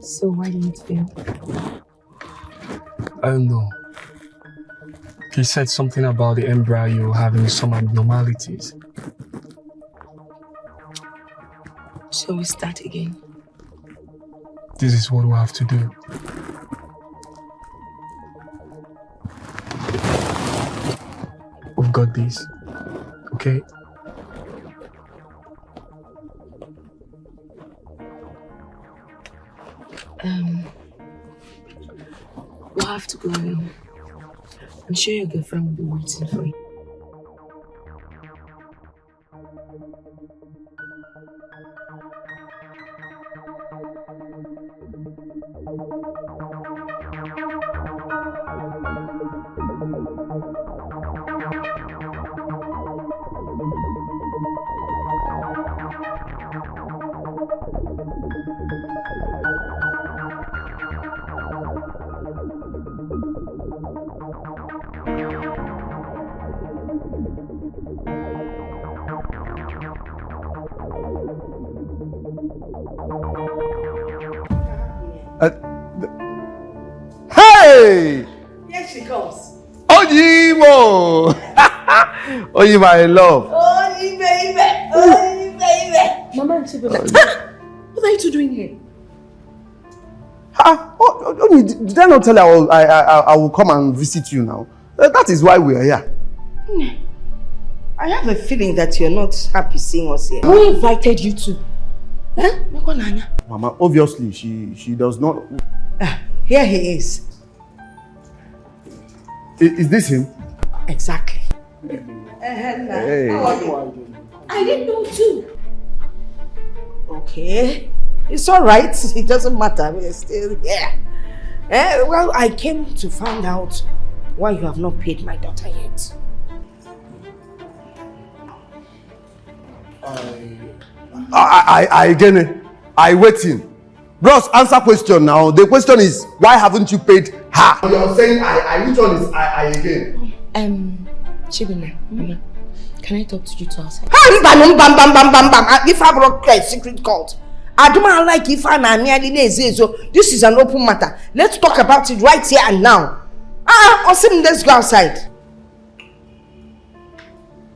So why did it fail? I don't know. He said something about the embryo having some abnormalities. So we start again. This is what we have to do. We've got this, okay? We'll have to go home. I'm sure your girlfriend will be waiting for you. Hey! Here she comes. Ojimo! Oji, my love. Oji, baby. Oji, baby. Mama and Chibu. What are you two doing here? Oji, did I not tell you I will come and visit you now? That is why we are here. I have a feeling that you're not happy seeing us here. Who invited you to? Huh? Mama, obviously, she does not... Here he is. Is this him? Exactly. Hey. How are you? I didn't know too. Okay. It's all right. It doesn't matter. We're still here. Well, I came to find out why you have not paid my daughter yet. I waiting. Bros, answer question now. The question is, why haven't you paid her? You're saying which one is I again? Chibina, Mama, can I talk to you two outside? If I broke a secret cult, I don't like if I'm merely lazy, so this is an open matter. Let's talk about it right here and now. Awesome, let's go outside.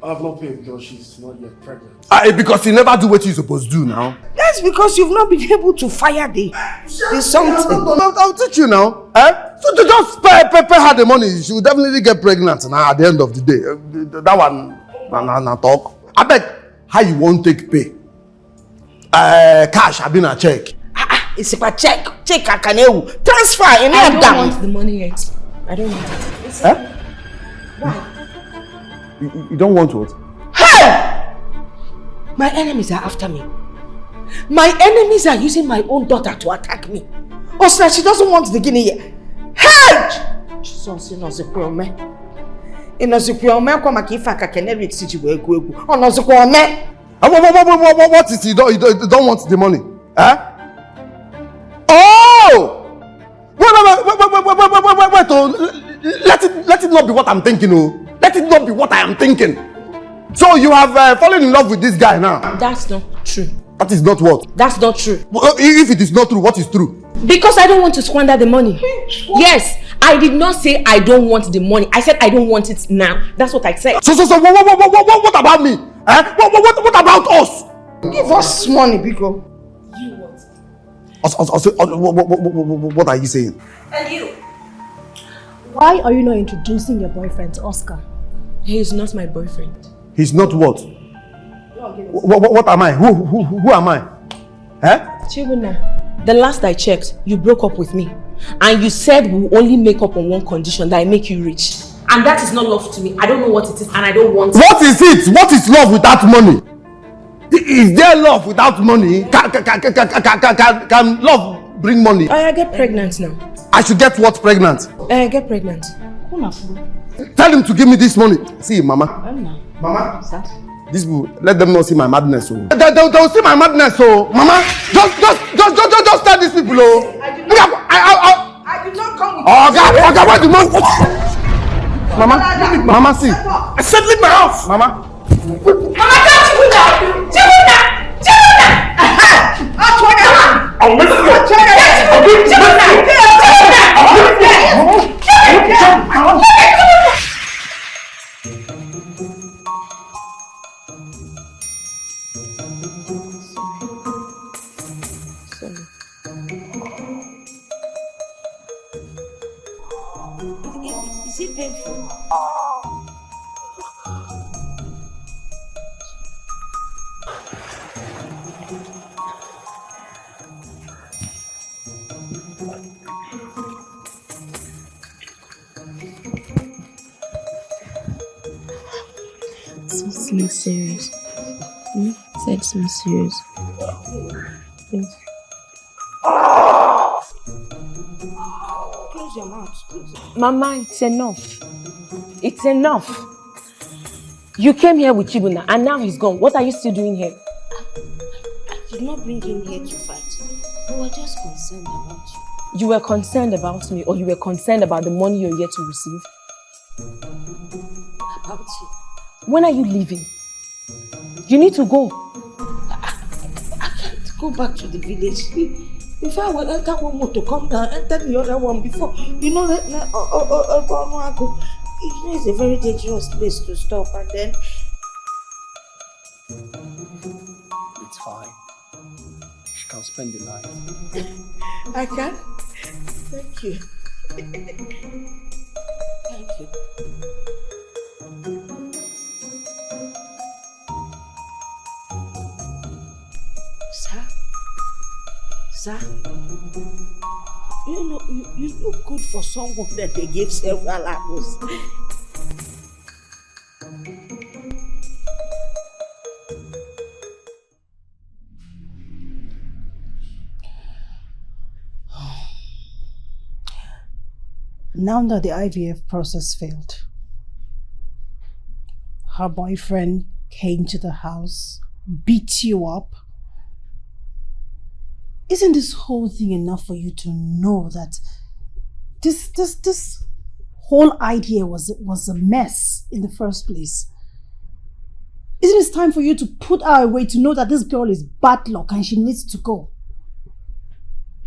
I've not paid because she's not yet pregnant. Because you never do what you're supposed to do now. That's because you've not been able to fire the something. I'll teach you now. So to just pay her the money, she will definitely get pregnant now at the end of the day. That one, na talk. I beg, how you won't take pay? Cash, I've been a check. It's a check. Check, I can transfer. I don't want the money yet. I don't want it. Why? You don't want what? Hey! My enemies are after me. My enemies are using my own daughter to attack me. Osna, she doesn't want the guinea yet. Hey! Jesus, you know the problem. You know the problem. Come on, if I can never exit you. Oh no, the problem. What is it? You don't want the money? Oh! Wait. Oh, let it not be what I'm thinking. Oh. Let it not be what I am thinking. So you have fallen in love with this guy now? That's not true. That is not what? That's not true. If it is not true, what is true? Because I don't want to squander the money. Yes, I did not say I don't want the money. I said I don't want it now. That's what I said. So what about me? What about us? Give us money, Biko. You what? What are you saying? And you? Why are you not introducing your boyfriend to Oscar? He is not my boyfriend. He's not what? What am I? Who am I? Chibuna, the last I checked, you broke up with me. And you said we'll only make up on one condition, that I make you rich. And that is not love to me. I don't know what it is and I don't want it. What is it? What is love without money? Is there love without money? Can love bring money? I get pregnant now. I should get what pregnant? Get pregnant. Tell him to give me this money. See, Mama. Mama? These people, let them not see my madness. Oh. They'll see my madness. Oh. Mama, just tell these people. Oh. I did not come with God, where's the money? Mama, see. I said leave my house. Mama, I'll miss you. Is it painful? Something serious. Said something serious. Please. Close your mouth. Mama, it's enough. It's enough. You came here with Chibuna and now he's gone. What are you still doing here? I did not bring him here to fight. We were just concerned about you. You were concerned about me or you were concerned about the money you're yet to receive? About you. When are you leaving? You need to go. I can't go back to the village. If I will enter one more to come down, enter the other one before. You know that it's a very dangerous place to stop, and then It's fine. She can spend the night. I can. Thank you. Thank you. Sir, you know, you look good for someone that they gave several apples. now that the IVF process failed, her boyfriend came to the house, beat you up. Isn't this whole thing enough for you to know that this whole idea was a mess in the first place? Isn't it time for you to put her away, to know that this girl is bad luck and she needs to go?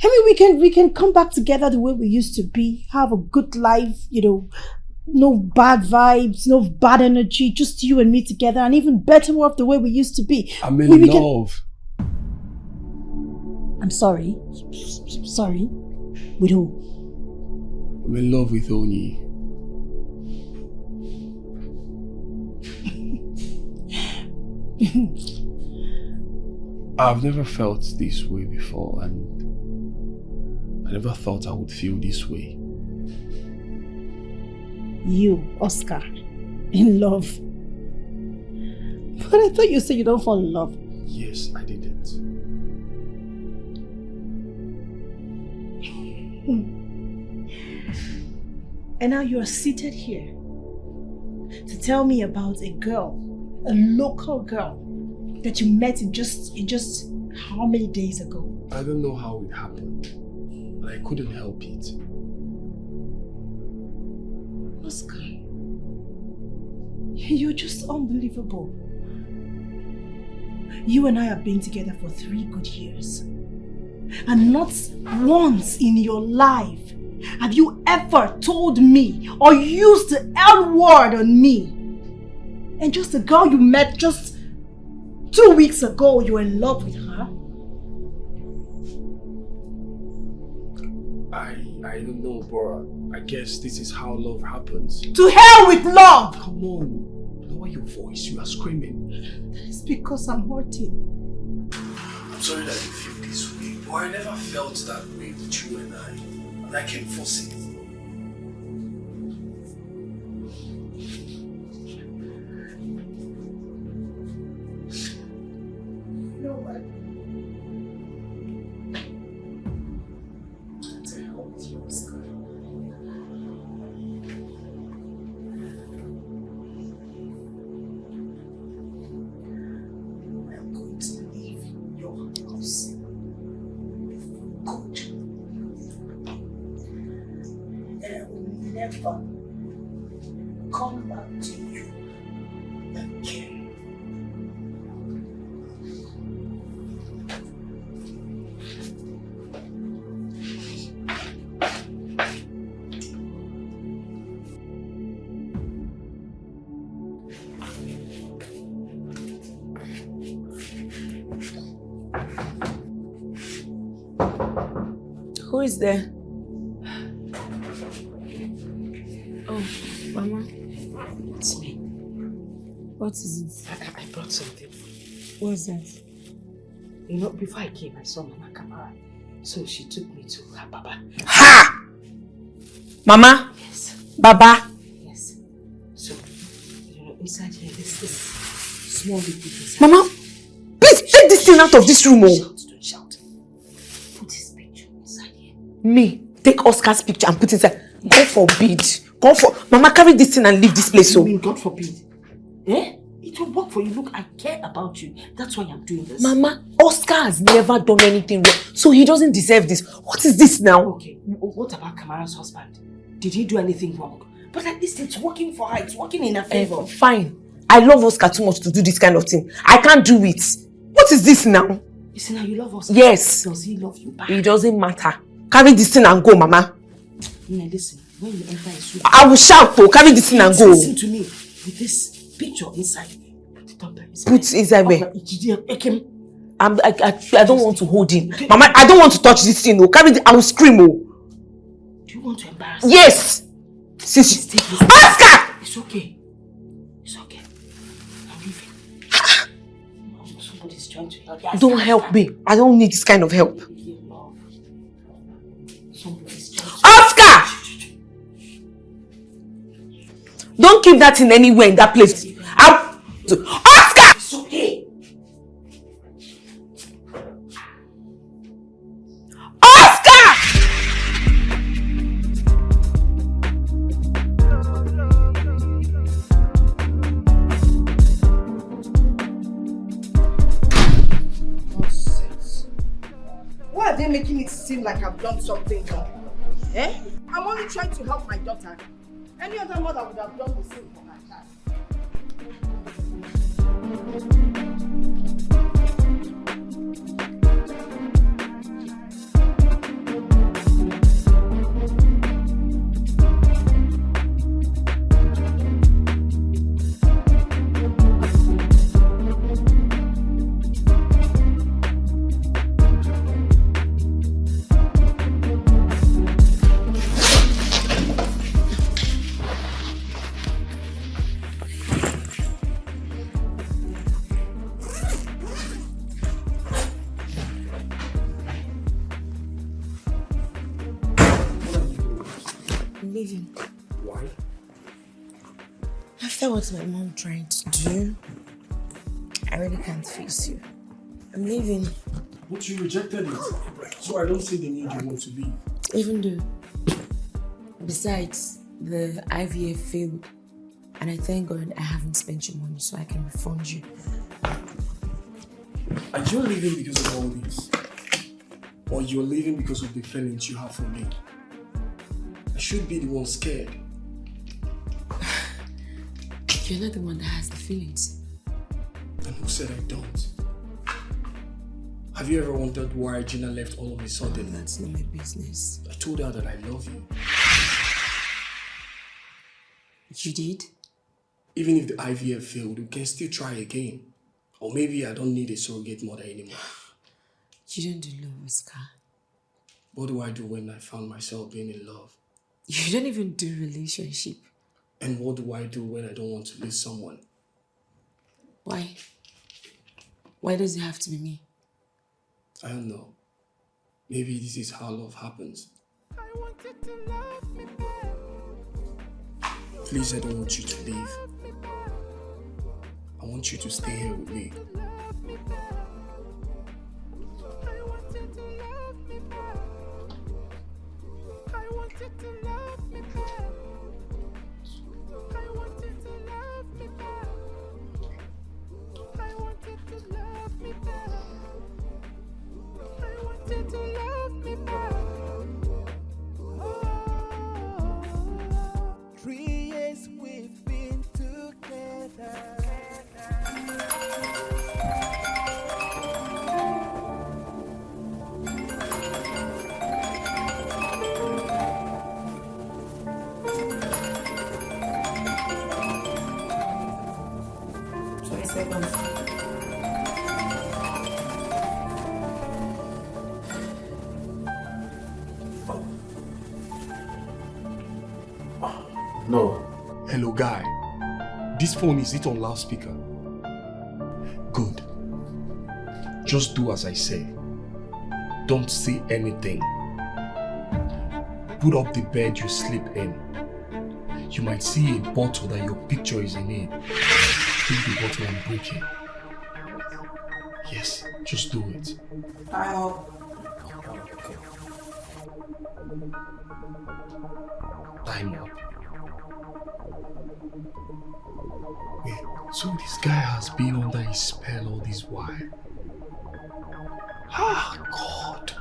I mean, we can come back together the way we used to be, have a good life, no bad vibes, no bad energy, just you and me together, and even better off the way we used to be. I'm in love. I'm sorry. Sorry. With who? I'm in love with Oni. I've never felt this way before, and I never thought I would feel this way. You, Oscar, in love. But I thought you said you don't fall in love. Yes, I didn't. And now you are seated here to tell me about a girl, a local girl that you met in just how many days ago? I don't know how it happened, but I couldn't help it. Oscar, you're just unbelievable. You and I have been together for 3 good years. And not once in your life have you ever told me or used the L word on me. And just the girl you met just 2 weeks ago, you're in love with her. I don't know, bro. I guess this is how love happens. To hell with love! Come on, lower your voice. You are screaming. It's because I'm hurting. I'm sorry that you feel this way, but I never felt that way with you and I can't force it. You know what? To hell with you, Oscar. I'm going to leave your house. Good. And I will never come back to you again. Who is there? Oh, Mama. It's me. What is it? I brought something. What is that? You know, before I came, I saw Mama Kamara. So she took me to her Baba. Ha! Mama? Yes. Baba? Yes. So, inside here, there's this small liquid inside. Mama, please take this thing out of this room. Don't shout. Put his picture inside here. Me? Take Oscar's picture and put it inside. God forbid. Mama, carry this thing and leave this place. You mean God forbid? Eh? It will work for you. Look, I care about you. That's why I'm doing this. Mama, Oscar has never done anything wrong, so he doesn't deserve this. What is this now? Okay, what about Kamara's husband? Did he do anything wrong? But at least it's working for her. It's working in her favor. Fine. I love Oscar too much to do this kind of thing. I can't do it. What is this now? Listen, now you love Oscar. Yes. Does he love you back? It doesn't matter. Carry this thing and go, Mama. Now listen, when you enter his room, I will shout to carry this thing and go. Listen to me. With this picture inside, put it under his Put inside where? I don't want to hold him. Mama, I don't want to touch this thing. Carry I will scream. Do you want to embarrass me? Yes. Oscar! It's okay. It's okay. I'm leaving. Somebody's trying to help you. Don't help me. I don't need this kind of help. Somebody's trying to... Oscar! Don't keep that in anywhere in that place. Oscar! It's okay. Oscar! are they making it seem like I've done something wrong? Eh? I'm only trying to help my daughter. Any other mother would have done the same for her child. Leaving. Why? After what my mom tried to do, I really can't face you. I'm leaving. But you rejected it. So I don't see the need you want to leave. Even though, besides, the IVF failed. And I thank God I haven't spent your money so I can refund you. Are you leaving because of all this? Or you're leaving because of the feelings you have for me? I should be the one scared. You're not the one that has the feelings. And who said I don't? Have you ever wondered why Gina left all of a sudden? That's not my business. I told her that I love you. You did? Even if the IVF failed, we can still try again. Or maybe I don't need a surrogate mother anymore. You don't do love, Oscar. What do I do when I found myself being in love? You don't even do relationship. And what do I do when I don't want to lose someone? Why? Why does it have to be me? I don't know. Maybe this is how love happens. Please, I don't want you to leave. I want you to stay here with me. No. Hello, guy. This phone, is it on loudspeaker? Good. Just do as I say. Don't say anything. Put up the bed you sleep in. You might see a bottle that your picture is in it. Take the bottle and break it. Yes, just do it. Time up. Wait, so this guy has been under his spell all this while. Ah, God.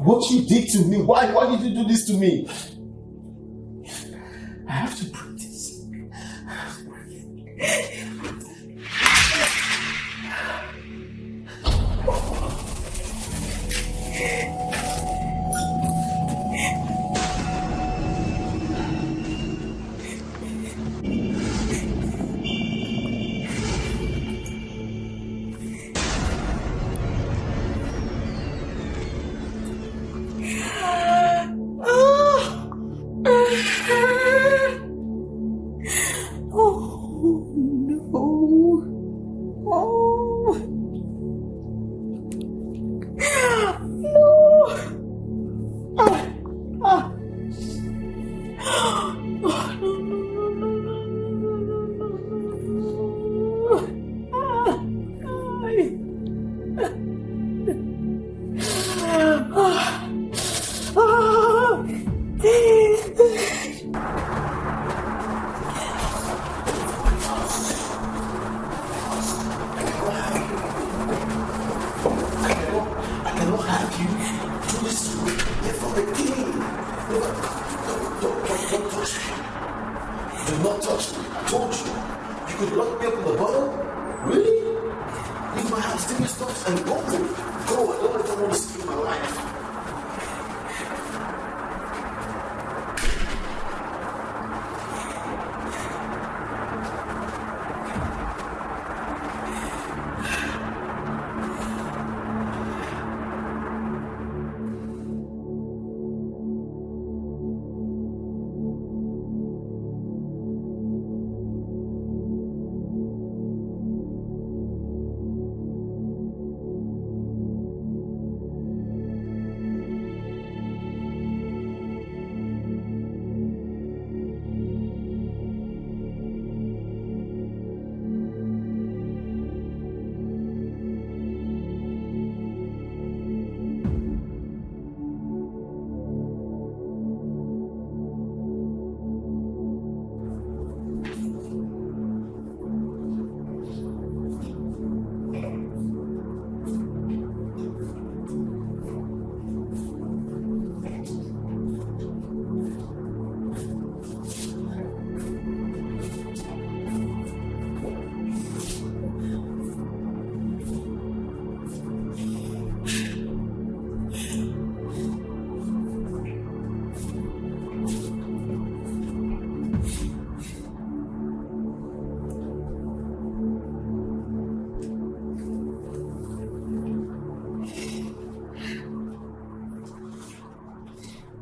What you did to me? Why did you do this to me? I have to break this.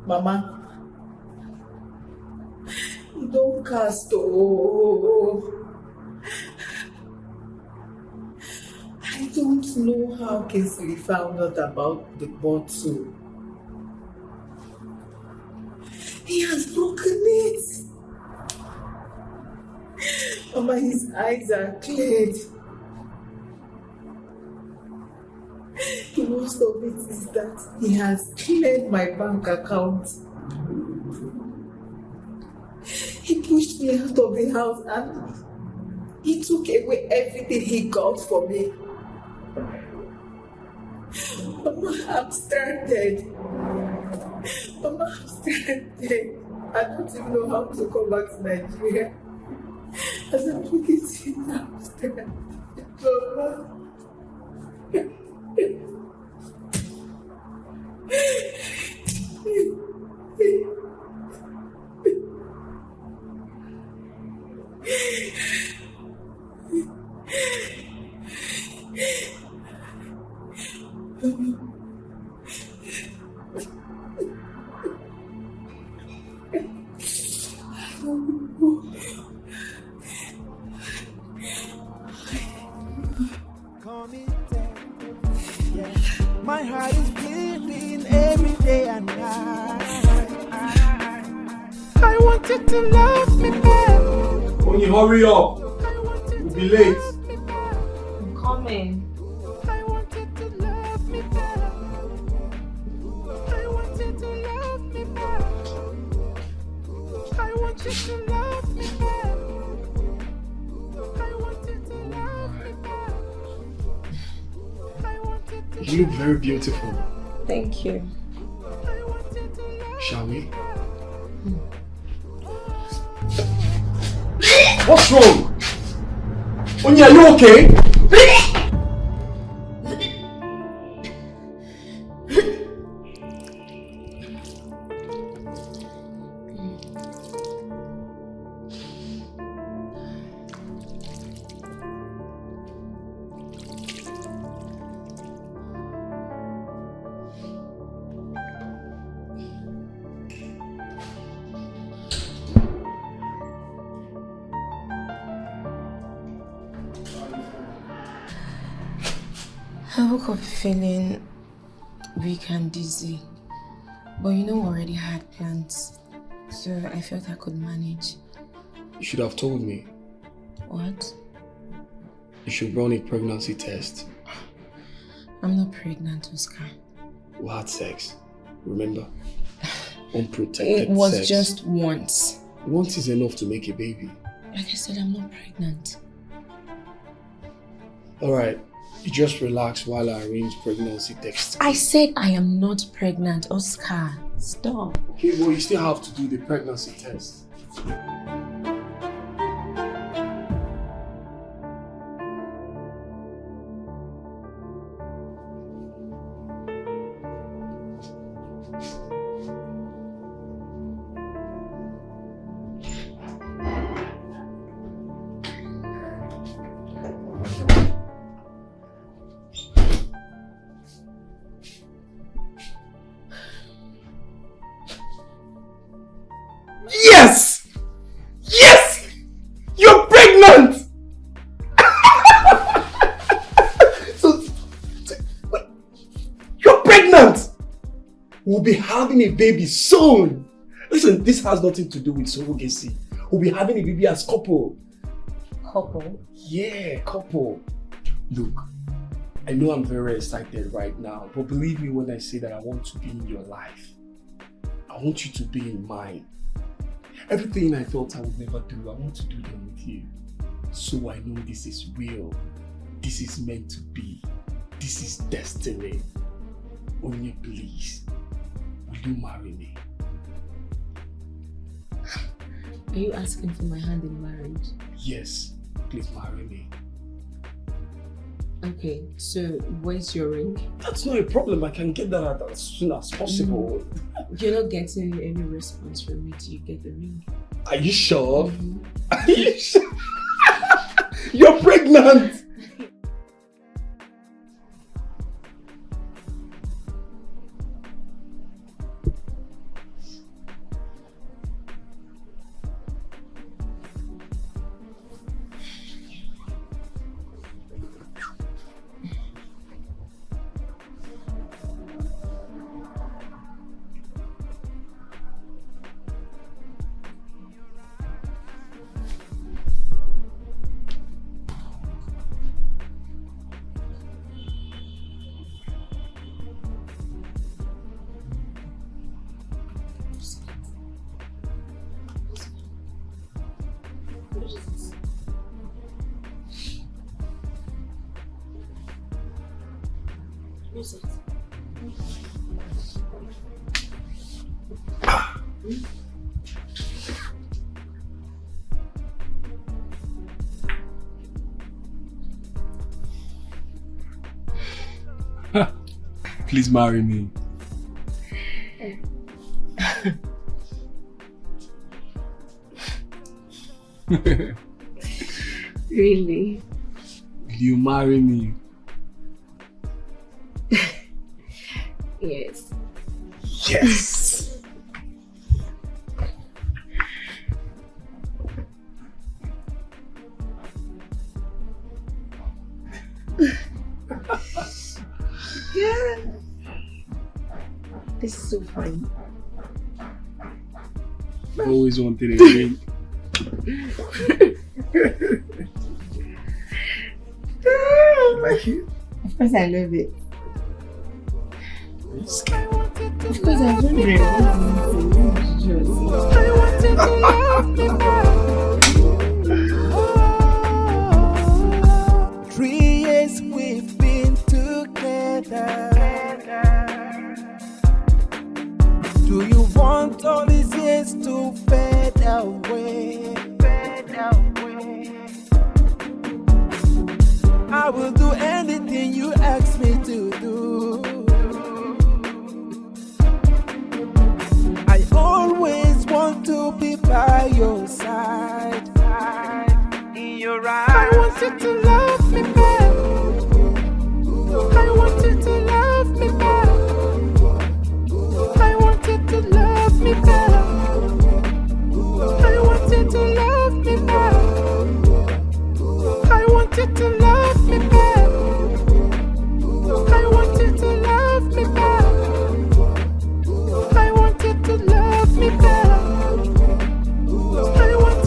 Mama, you don't cast, oh. I don't know how Kingsley found out about the bottle. He has broken it. Mama, his eyes are cleared. The worst of it is that he has cleared my bank account. He pushed me out of the house and he took away everything he got for me. Mama, I'm stranded. Mama, I'm stranded. I don't even know how to come back to Nigeria. As I'm looking at you now, I'm stranded. Mama. My heart is bleeding every day and night. I want you to love me back. When you hurry up, we'll be late. I'm coming. I want you to love me back. I want you to love me back. I want you to love me back. I want you to love me back. I want you to. You look very beautiful. Thank you. Shall we? What's wrong? Onya, are you okay? I woke up feeling weak and dizzy, but you know, I already had plans, so I felt I could manage. You should have told me. What? You should run a pregnancy test. I'm not pregnant, Oscar. We had sex, remember? Unprotected It was sex. just once. Once is enough to make a baby. Like I said, I'm not pregnant. Alright, you just relax while I arrange pregnancy tests. I said I am not pregnant, Oscar. Stop. Okay, well, you still have to do the pregnancy test. Yes! Yes! You're pregnant! Wait, you're pregnant! We'll be having a baby soon! Listen, this has nothing to do with surrogacy. We'll be having a baby as couple. Couple? Yeah, couple. Look, I know I'm very excited right now, but believe me when I say that I want to be in your life. I want you to be in mine. Everything I thought I would never do, I want to do them with you. So I know this is real. This is meant to be. This is destiny. Onya, please, will you marry me? Are you asking for my hand in marriage? Yes, please marry me. Okay, so where's your ring? That's not a problem. I can get that as soon as possible. You're not getting any response from me till you get the ring. Are you sure? Are you sure? You're pregnant! Please marry me. Really? Will you marry me? Yes. Yes! Yeah. This is so fun. I've always wanted a ring. Like it? Of course I love it. Of course I love it. Oh, 3 years we've been together. Do you want all these years to fade away? I will do anything you ask me to do. I always want to be by your side. In your eyes, I want you to love